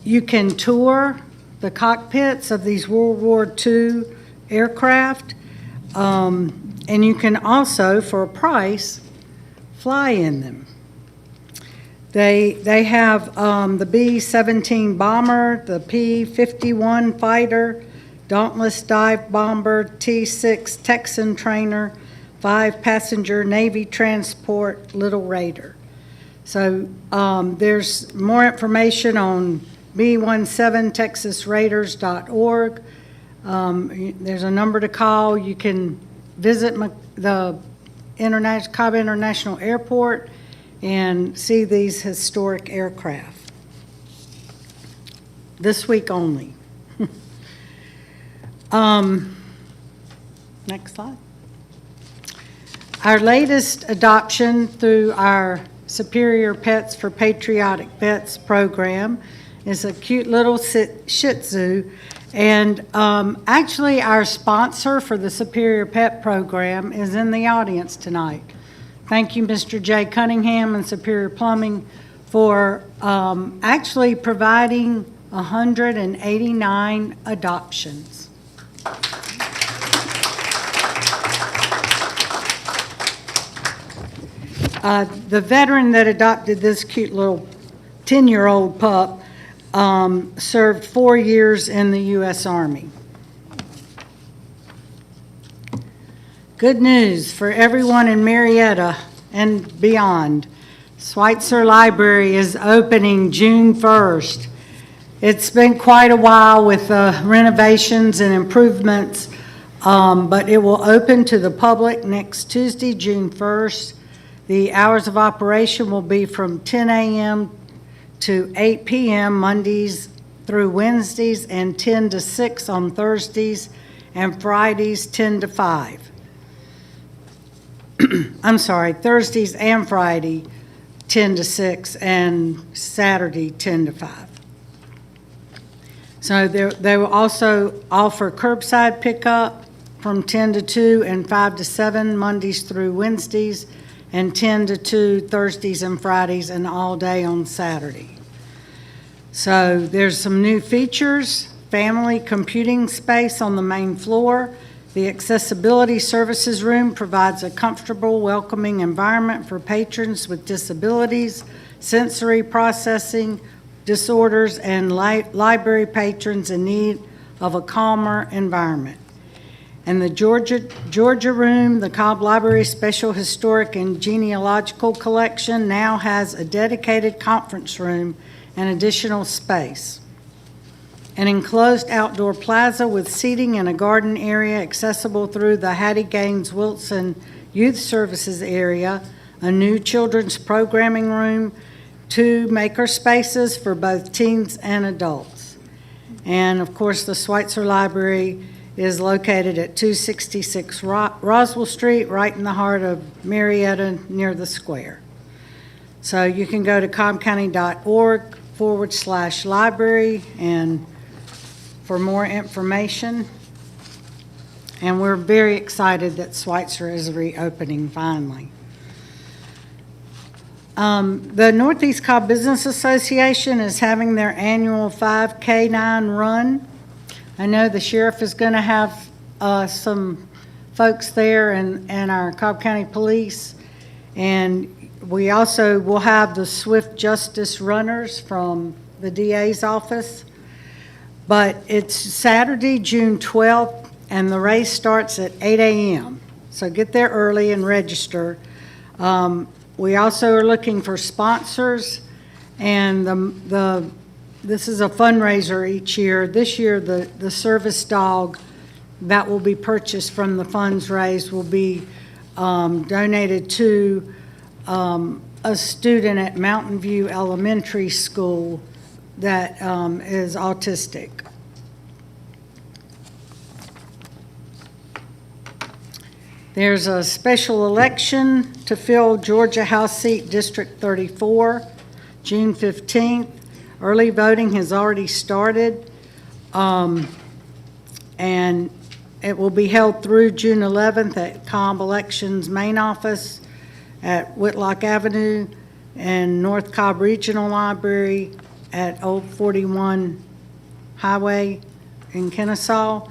You can tour the cockpits of these World War II aircraft, and you can also, for a price, fly in them. They have the B-17 bomber, the P-51 fighter, Dauntless dive bomber, T-6 Texan trainer, 5-passenger Navy transport Little Raider. So there's more information on b17texasraiders.org. There's a number to call. You can visit the Cobb International Airport and see these historic aircraft. This week only. Next slide. Our latest adoption through our Superior Pets for Patriotic Vets program is a cute little Shih Tzu. And actually, our sponsor for the Superior Pet program is in the audience tonight. Thank you, Mr. Jay Cunningham and Superior Plumbing, for actually providing 189 adoptions. The veteran that adopted this cute little 10-year-old pup served 4 years in the U.S. Army. Good news for everyone in Marietta and beyond. Schweitzer Library is opening June 1st. It's been quite a while with renovations and improvements, but it will open to the public next Tuesday, June 1st. The hours of operation will be from 10 a.m. to 8 p.m. Mondays through Wednesdays, and 10 to 6 on Thursdays, and Fridays 10 to 5. I'm sorry, Thursdays and Friday 10 to 6, and Saturday 10 to 5. So they will also offer curbside pickup from 10 to 2 and 5 to 7 Mondays through Wednesdays, and 10 to 2 Thursdays and Fridays, and all day on Saturday. So there's some new features: family computing space on the main floor. The Accessibility Services Room provides a comfortable, welcoming environment for patrons with disabilities, sensory processing disorders, and library patrons in need of a calmer environment. And the Georgia Room, the Cobb Library Special Historic and Genealogical Collection, now has a dedicated conference room and additional space. An enclosed outdoor plaza with seating and a garden area accessible through the Hattie Gaines Wilson Youth Services area, a new children's programming room, 2 maker spaces for both teens and adults. And of course, the Schweitzer Library is located at 266 Roswell Street, right in the heart of Marietta, near the square. So you can go to cobbcounty.org/library and for more information. And we're very excited that Schweitzer is reopening finally. The Northeast Cobb Business Association is having their annual 5K9 run. I know the sheriff is going to have some folks there, and our Cobb County Police. And we also will have the Swift Justice Runners from the DA's office. But it's Saturday, June 12th and the race starts at 8 a.m. So get there early and register. We also are looking for sponsors, and this is a fundraiser each year. This year, the service dog that will be purchased from the funds raised will be donated to a student at Mountain View Elementary School that is autistic. There's a special election to fill Georgia House Seat District 34, June 15th. Early voting has already started, and it will be held through June 11th at Cobb Elections Main Office at Whitlock Avenue and North Cobb Regional Library at Old 41 Highway in Kennesaw.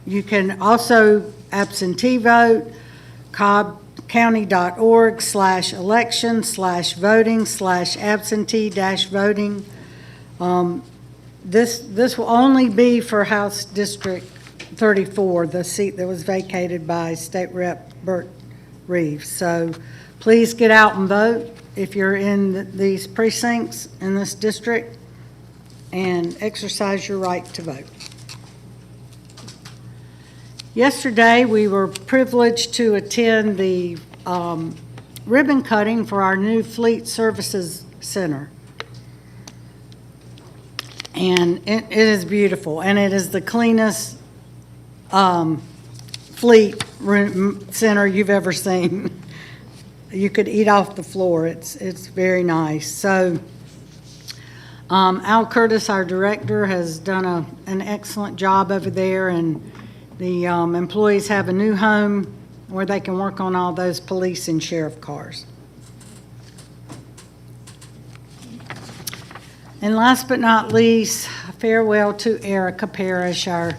You can also absentee vote, cobbcounty.org/election/voting/absentee-voting. This will only be for House District 34, the seat that was vacated by State Rep. Burt Reeves. So please get out and vote if you're in these precincts in this district, and exercise your right to vote. Yesterday, we were privileged to attend the ribbon cutting for our new Fleet Services Center. And it is beautiful, and it is the cleanest fleet center you've ever seen. You could eat off the floor. It's very nice. So Al Curtis, our director, has done an excellent job over there, and the employees have a new home where they can work on all those police and sheriff cars. And last but not least, farewell to Erica Parrish, our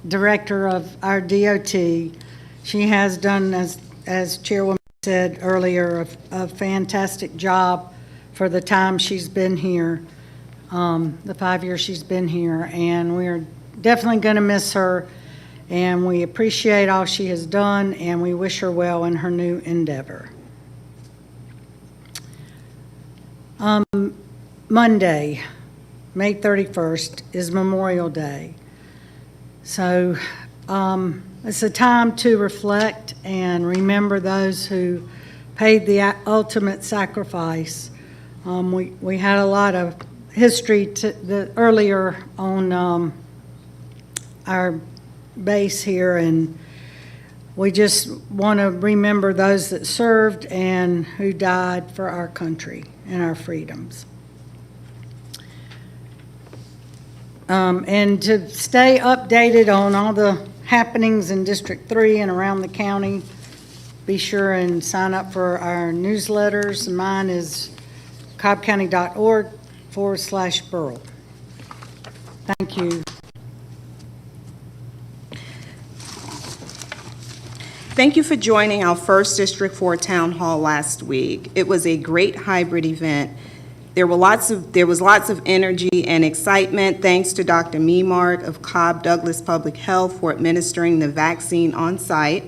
director of our DOT. She has done, as Chairwoman said earlier, a fantastic job for the time she's been here, the 5 years she's been here, and we're definitely going to miss her, and we appreciate all she has done, and we wish her well in her new endeavor. Monday, May 31st, is Memorial Day. So it's a time to reflect and remember those who paid the ultimate sacrifice. We had a lot of history earlier on our base here, and we just want to remember those that served and who died for our country and our freedoms. And to stay updated on all the happenings in District 3 and around the county, be sure and sign up for our newsletters. Mine is cobbcounty.org/Burl. Thank you. Thank you for joining our first District 4 Town Hall last week. It was a great hybrid event. There was lots of energy and excitement. Thanks to Dr. Memark of Cobb Douglas Public Health for administering the vaccine on site,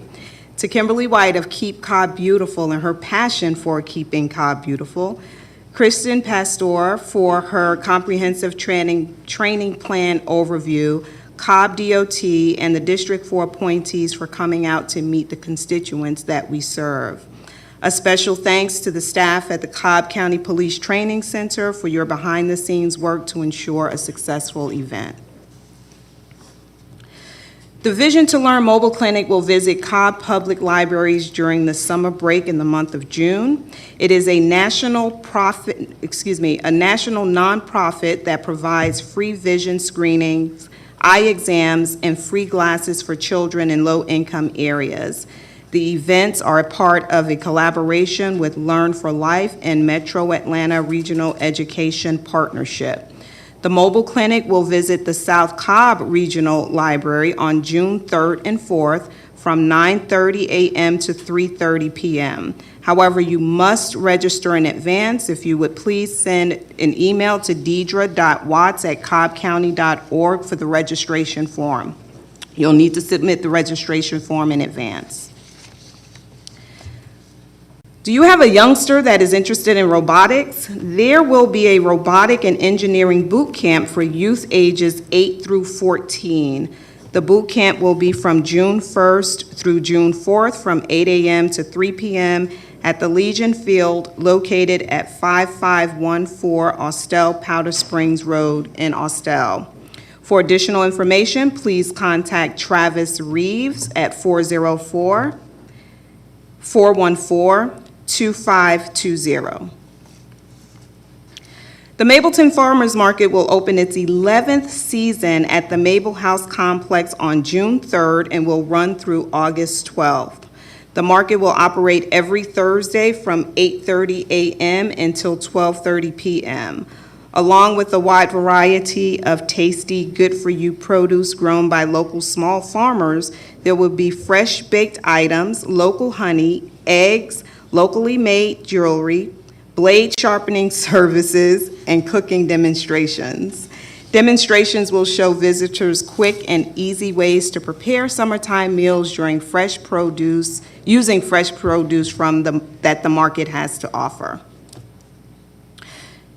to Kimberly White of Keep Cobb Beautiful and her passion for keeping Cobb beautiful, Kristen Pastor for her comprehensive training plan overview, Cobb DOT, and the District 4 appointees for coming out to meet the constituents that we serve. A special thanks to the staff at the Cobb County Police Training Center for your behind-the-scenes work to ensure a successful event. The Vision to Learn mobile clinic will visit Cobb Public Libraries during the summer break in the month of June. It is a national nonprofit that provides free vision screenings, eye exams, and free glasses for children in low-income areas. The events are a part of a collaboration with Learn for Life and Metro Atlanta Regional Education Partnership. The mobile clinic will visit the South Cobb Regional Library on June 3rd and 4th from 9:30 a.m. to 3:30 p.m. However, you must register in advance. If you would please send an email to deidre.watts@cobbcounty.org for the registration form. You'll need to submit the registration form in advance. Do you have a youngster that is interested in robotics? There will be a robotic and engineering boot camp for youth ages 8 through 14. The boot camp will be from June 1st through June 4th from 8 a.m. to 3 p.m. at the Legion Field located at 5514 Austell Powder Springs Road in Austell. For additional information, please contact Travis Reeves at 404-414-2520. The Mableton Farmers Market will open its 11th season at the Mable House Complex on June 3rd and will run through August 12th. The market will operate every Thursday from 8:30 a.m. until 12:30 p.m. Along with a wide variety of tasty, good-for-you produce grown by local small farmers, there will be fresh baked items, local honey, eggs, locally made jewelry, blade sharpening services, and cooking demonstrations. Demonstrations will show visitors quick and easy ways to prepare summertime meals using fresh produce that the market has to offer.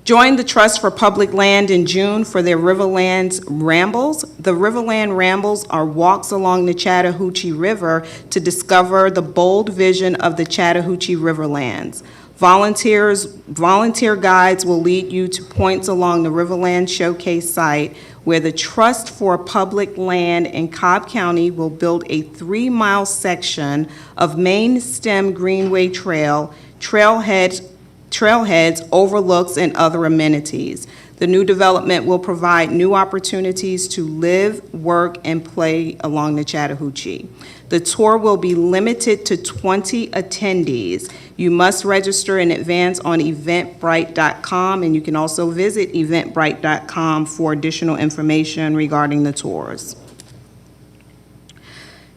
Join the Trust for Public Land in June for their Riverlands Rambles. The Riverland Rambles are walks along the Chattahoochee River to discover the bold vision of the Chattahoochee Riverlands. Volunteer guides will lead you to points along the Riverland Showcase site where the Trust for Public Land in Cobb County will build a 3-mile section of main stem greenway trail, trailheads, overlooks, and other amenities. The new development will provide new opportunities to live, work, and play along the Chattahoochee. The tour will be limited to 20 attendees. You must register in advance on eventbrite.com, and you can also visit eventbrite.com for additional information regarding the tours.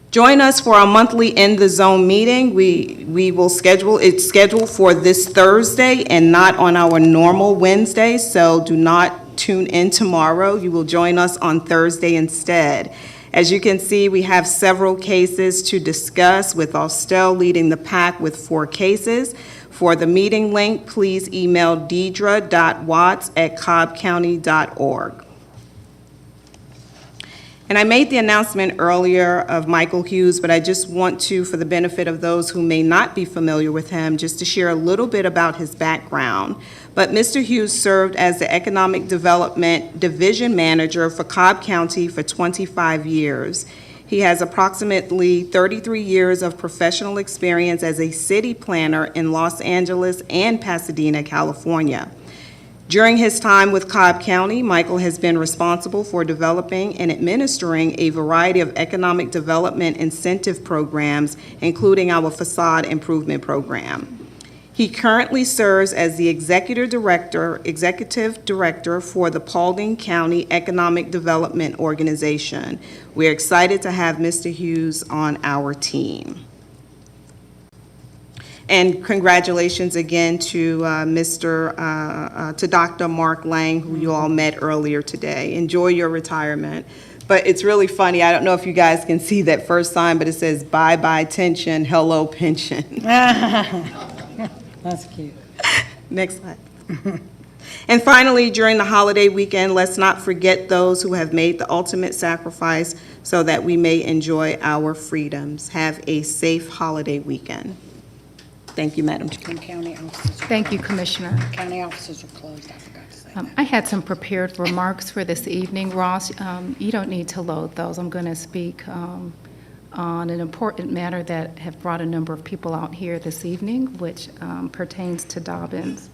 Join us for our monthly In the Zone meeting. It's scheduled for this Thursday and not on our normal Wednesday, so do not tune in tomorrow. You will join us on Thursday instead. As you can see, we have several cases to discuss, with Austell leading the pack with 4 cases. For the meeting link, please email deidre.watts@cobbcounty.org. And I made the announcement earlier of Michael Hughes, but I just want to, for the benefit of those who may not be familiar with him, just to share a little bit about his background. But Mr. Hughes served as the Economic Development Division Manager for Cobb County for 25 years. He has approximately 33 years of professional experience as a city planner in Los Angeles and Pasadena, California. During his time with Cobb County, Michael has been responsible for developing and administering a variety of economic development incentive programs, including our facade improvement program. He currently serves as the executive director for the Paulding County Economic Development Organization. We're excited to have Mr. Hughes on our team. And congratulations again to Dr. Mark Lang, who you all met earlier today. Enjoy your retirement. But it's really funny. I don't know if you guys can see that first sign, but it says bye-bye tension, hello pension. That's cute. Next slide. And finally, during the holiday weekend, let's not forget those who have made the ultimate sacrifice so that we may enjoy our freedoms. Have a safe holiday weekend. Thank you, Madam Chair. County offices. Thank you, Commissioner. County offices are closed, I forgot to say. I had some prepared remarks for this evening. Ross, you don't need to load those. I'm going to speak on an important matter that have brought a number of people out here this evening, which pertains to Dobbins.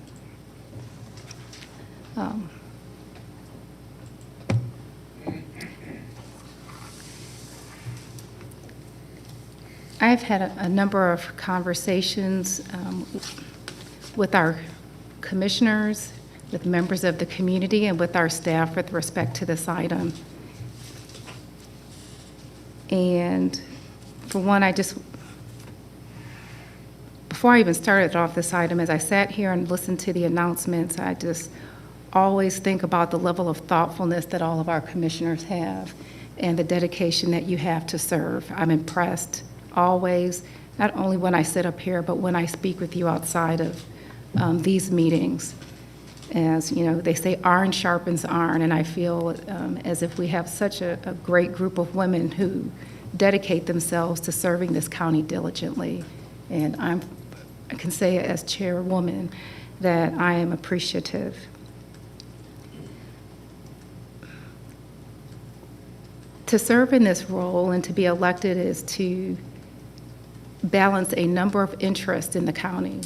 I've had a number of conversations with our commissioners, with members of the community, and with our staff with respect to this item. And For one, before I even started off this item, as I sat here and listened to the announcements, I just always think about the level of thoughtfulness that all of our commissioners have and the dedication that you have to serve. I'm impressed always, not only when I sit up here, but when I speak with you outside of these meetings. As you know, they say iron sharpens iron, and I feel as if we have such a great group of women who dedicate themselves to serving this county diligently. And I can say as chairwoman that I am appreciative. To serve in this role and to be elected is to balance a number of interests in the county.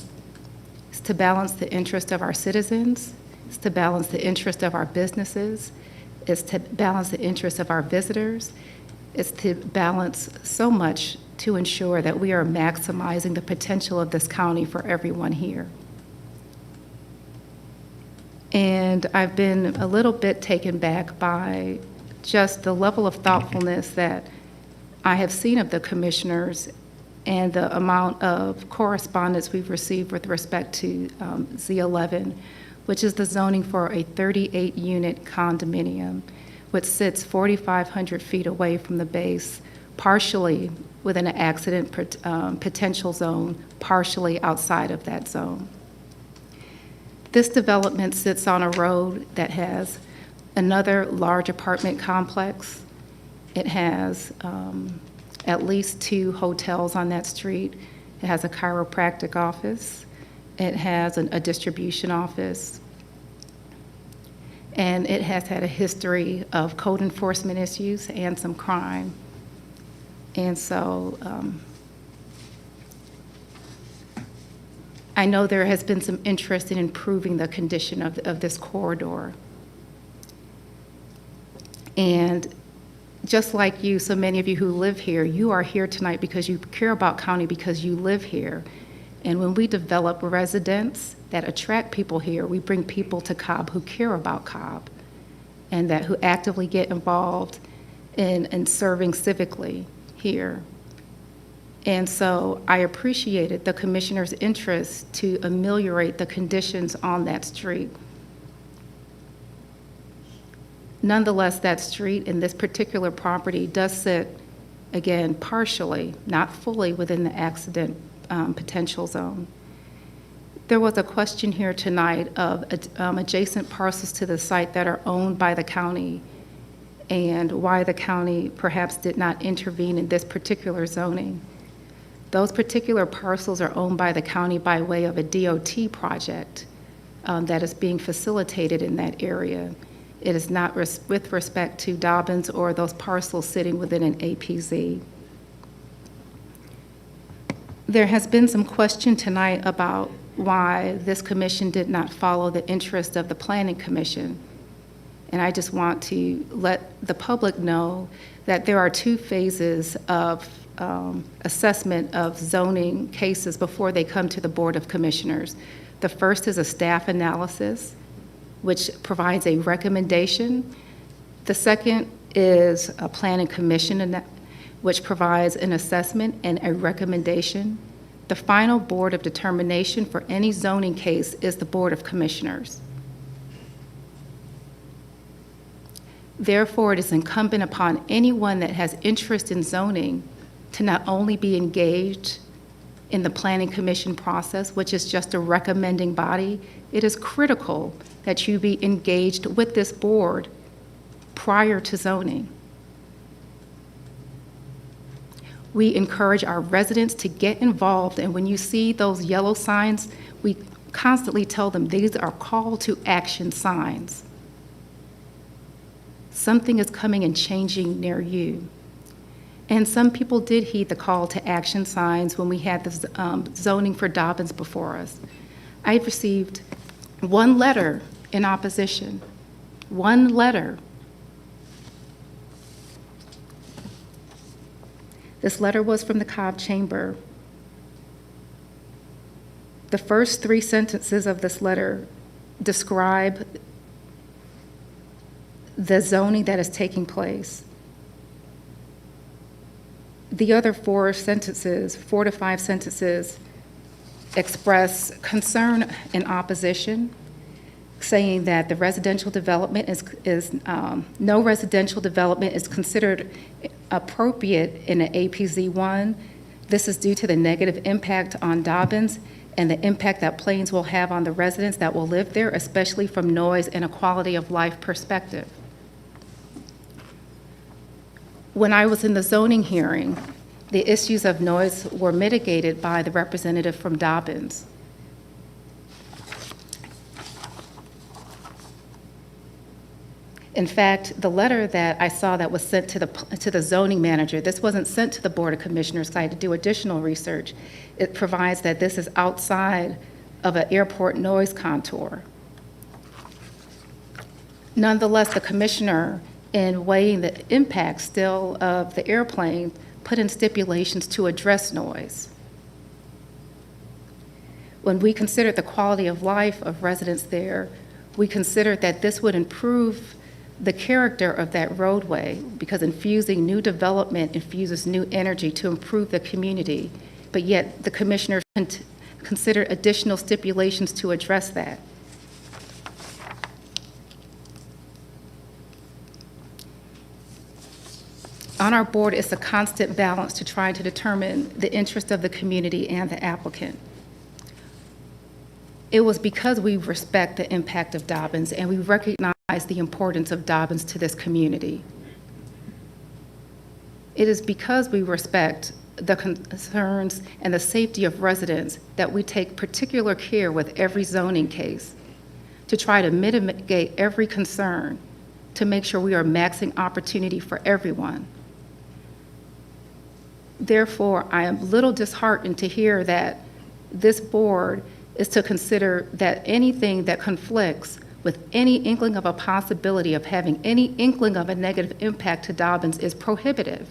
It's to balance the interest of our citizens, it's to balance the interest of our businesses, it's to balance the interest of our visitors, it's to balance so much to ensure that we are maximizing the potential of this county for everyone here. And I've been a little bit taken back by just the level of thoughtfulness that I have seen of the commissioners and the amount of correspondence we've received with respect to Z11, which is the zoning for a 38-unit condominium, which sits 4,500 feet away from the base, partially within an accident potential zone, partially outside of that zone. This development sits on a road that has another large apartment complex. It has at least 2 hotels on that street. It has a chiropractic office. It has a distribution office. And it has had a history of code enforcement issues and some crime. And so I know there has been some interest in improving the condition of this corridor. And just like you, so many of you who live here, you are here tonight because you care about county because you live here. And when we develop residents that attract people here, we bring people to Cobb who care about Cobb and that who actively get involved in serving civically here. And so I appreciated the commissioner's interest to ameliorate the conditions on that street. Nonetheless, that street and this particular property does sit, again, partially, not fully within the accident potential zone. There was a question here tonight of adjacent parcels to the site that are owned by the county and why the county perhaps did not intervene in this particular zoning. Those particular parcels are owned by the county by way of a DOT project that is being facilitated in that area. It is not with respect to Dobbins or those parcels sitting within an APZ. There has been some question tonight about why this commission did not follow the interest of the Planning Commission. And I just want to let the public know that there are 2 phases of assessment of zoning cases before they come to the Board of Commissioners. The first is a staff analysis, which provides a recommendation. The second is a Planning Commission, which provides an assessment and a recommendation. The final Board of Determination for any zoning case is the Board of Commissioners. Therefore, it is incumbent upon anyone that has interest in zoning to not only be engaged in the Planning Commission process, which is just a recommending body, it is critical that you be engaged with this board prior to zoning. We encourage our residents to get involved, and when you see those yellow signs, we constantly tell them these are call to action signs. Something is coming and changing near you. And some people did heed the call to action signs when we had the zoning for Dobbins before us. I've received 1 letter in opposition, 1 letter. This letter was from the Cobb Chamber. The first 3 sentences of this letter describe the zoning that is taking place. The other 4 to 5 sentences express concern and opposition, saying that the residential development no residential development is considered appropriate in an APZ1. This is due to the negative impact on Dobbins and the impact that planes will have on the residents that will live there, especially from noise and a quality of life perspective. When I was in the zoning hearing, the issues of noise were mitigated by the representative from Dobbins. In fact, the letter that I saw that was sent to the zoning manager, this wasn't sent to the Board of Commissioners, so I had to do additional research. It provides that this is outside of an airport noise contour. Nonetheless, the commissioner, in weighing the impact still of the airplane, put in stipulations to address noise. When we considered the quality of life of residents there, we considered that this would improve the character of that roadway, because infusing new development infuses new energy to improve the community, but yet the commissioners considered additional stipulations to address that. On our board, it's a constant balance to try to determine the interest of the community and the applicant. It was because we respect the impact of Dobbins and we recognize the importance of Dobbins to this community. It is because we respect the concerns and the safety of residents that we take particular care with every zoning case to try to mitigate every concern to make sure we are maxing opportunity for everyone. Therefore, I am a little disheartened to hear that this board is to consider that anything that conflicts with any inkling of a possibility of having any inkling of a negative impact to Dobbins is prohibitive.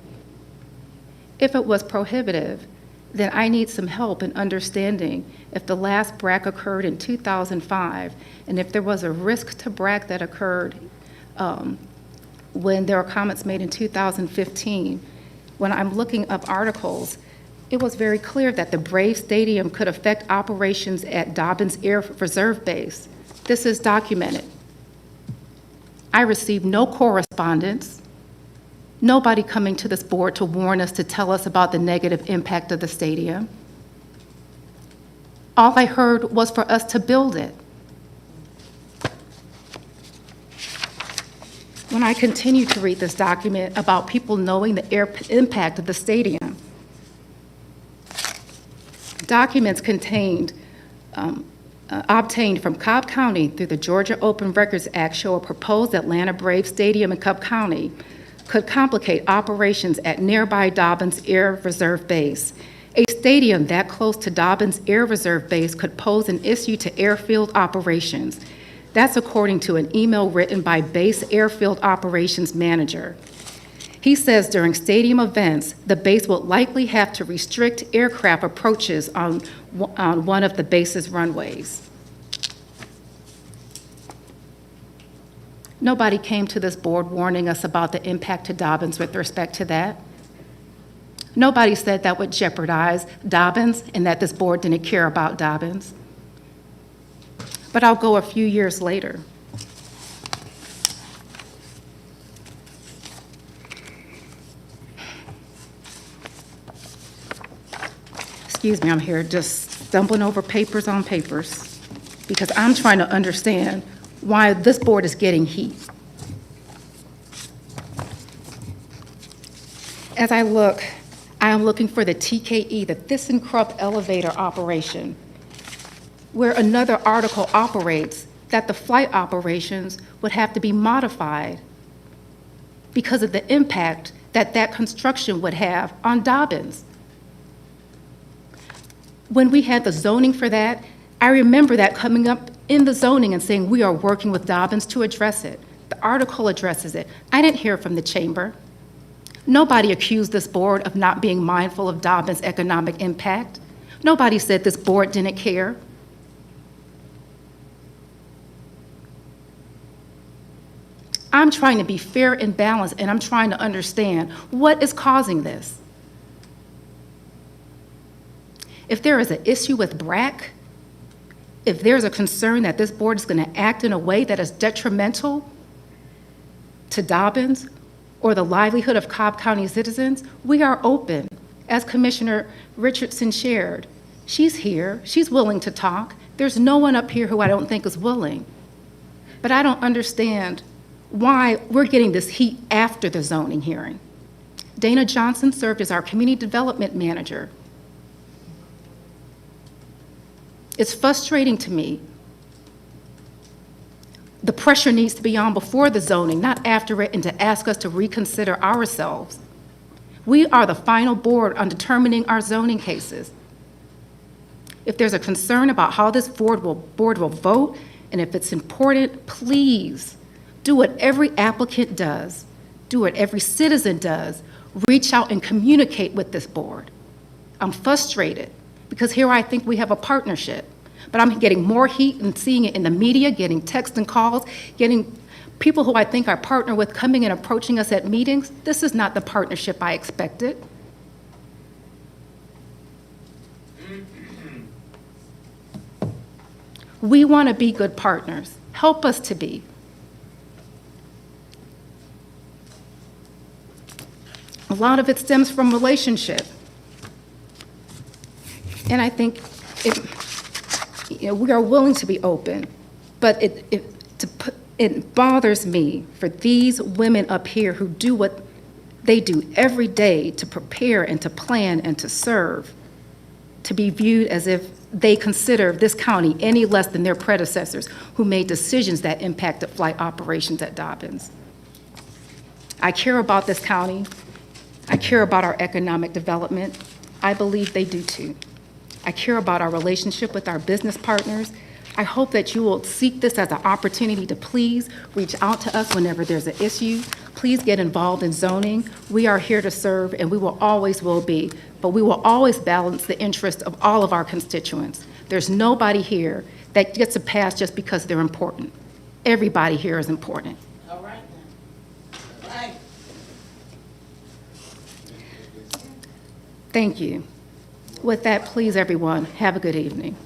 If it was prohibitive, then I need some help in understanding if the last BRAC occurred in 2005, and if there was a risk to BRAC that occurred when there were comments made in 2015. When I'm looking up articles, it was very clear that the Brave Stadium could affect operations at Dobbins Air Reserve Base. This is documented. I received no correspondence, nobody coming to this board to warn us, to tell us about the negative impact of the stadium. All I heard was for us to build it. When I continue to read this document about people knowing the air impact of the stadium, documents obtained from Cobb County through the Georgia Open Records Act show a proposed Atlanta Braves Stadium in Cobb County could complicate operations at nearby Dobbins Air Reserve Base. A stadium that close to Dobbins Air Reserve Base could pose an issue to airfield operations. That's according to an email written by Base Airfield Operations Manager. He says during stadium events, the base will likely have to restrict aircraft approaches on one of the base's runways. Nobody came to this board warning us about the impact to Dobbins with respect to that. Nobody said that would jeopardize Dobbins and that this board didn't care about Dobbins. But I'll go a few years later. Excuse me, I'm here just stumbling over papers on papers because I'm trying to understand why this board is getting heat. As I look, I am looking for the TKE, the ThyssenKrupp elevator operation, where another article operates that the flight operations would have to be modified because of the impact that that construction would have on Dobbins. When we had the zoning for that, I remember that coming up in the zoning and saying we are working with Dobbins to address it. The article addresses it. I didn't hear from the chamber. Nobody accused this board of not being mindful of Dobbins' economic impact. Nobody said this board didn't care. I'm trying to be fair and balanced, and I'm trying to understand what is causing this. If there is an issue with BRAC, if there's a concern that this board is going to act in a way that is detrimental to Dobbins or the livelihood of Cobb County citizens, we are open. As Commissioner Richardson shared, she's here, she's willing to talk. There's no one up here who I don't think is willing. But I don't understand why we're getting this heat after the zoning hearing. Dana Johnson served as our community development manager. It's frustrating to me. The pressure needs to be on before the zoning, not after it, and to ask us to reconsider ourselves. We are the final board on determining our zoning cases. If there's a concern about how this board will vote, and if it's important, please do what every applicant does, do what every citizen does, reach out and communicate with this board. I'm frustrated because here I think we have a partnership, but I'm getting more heat and seeing it in the media, getting texts and calls, getting people who I think I partner with coming and approaching us at meetings. This is not the partnership I expected. We want to be good partners. Help us to be. A lot of it stems from relationship. And I think we are willing to be open, but it bothers me for these women up here who do what they do every day to prepare and to plan and to serve, to be viewed as if they consider this county any less than their predecessors who made decisions that impacted flight operations at Dobbins. I care about this county. I care about our economic development. I believe they do too. I care about our relationship with our business partners. I hope that you will seek this as an opportunity to please reach out to us whenever there's an issue. Please get involved in zoning. We are here to serve, and we will be, but we will always balance the interest of all of our constituents. There's nobody here that gets a pass just because they're important. Everybody here is important. All right now. All right. Thank you. With that, please, everyone, have a good evening.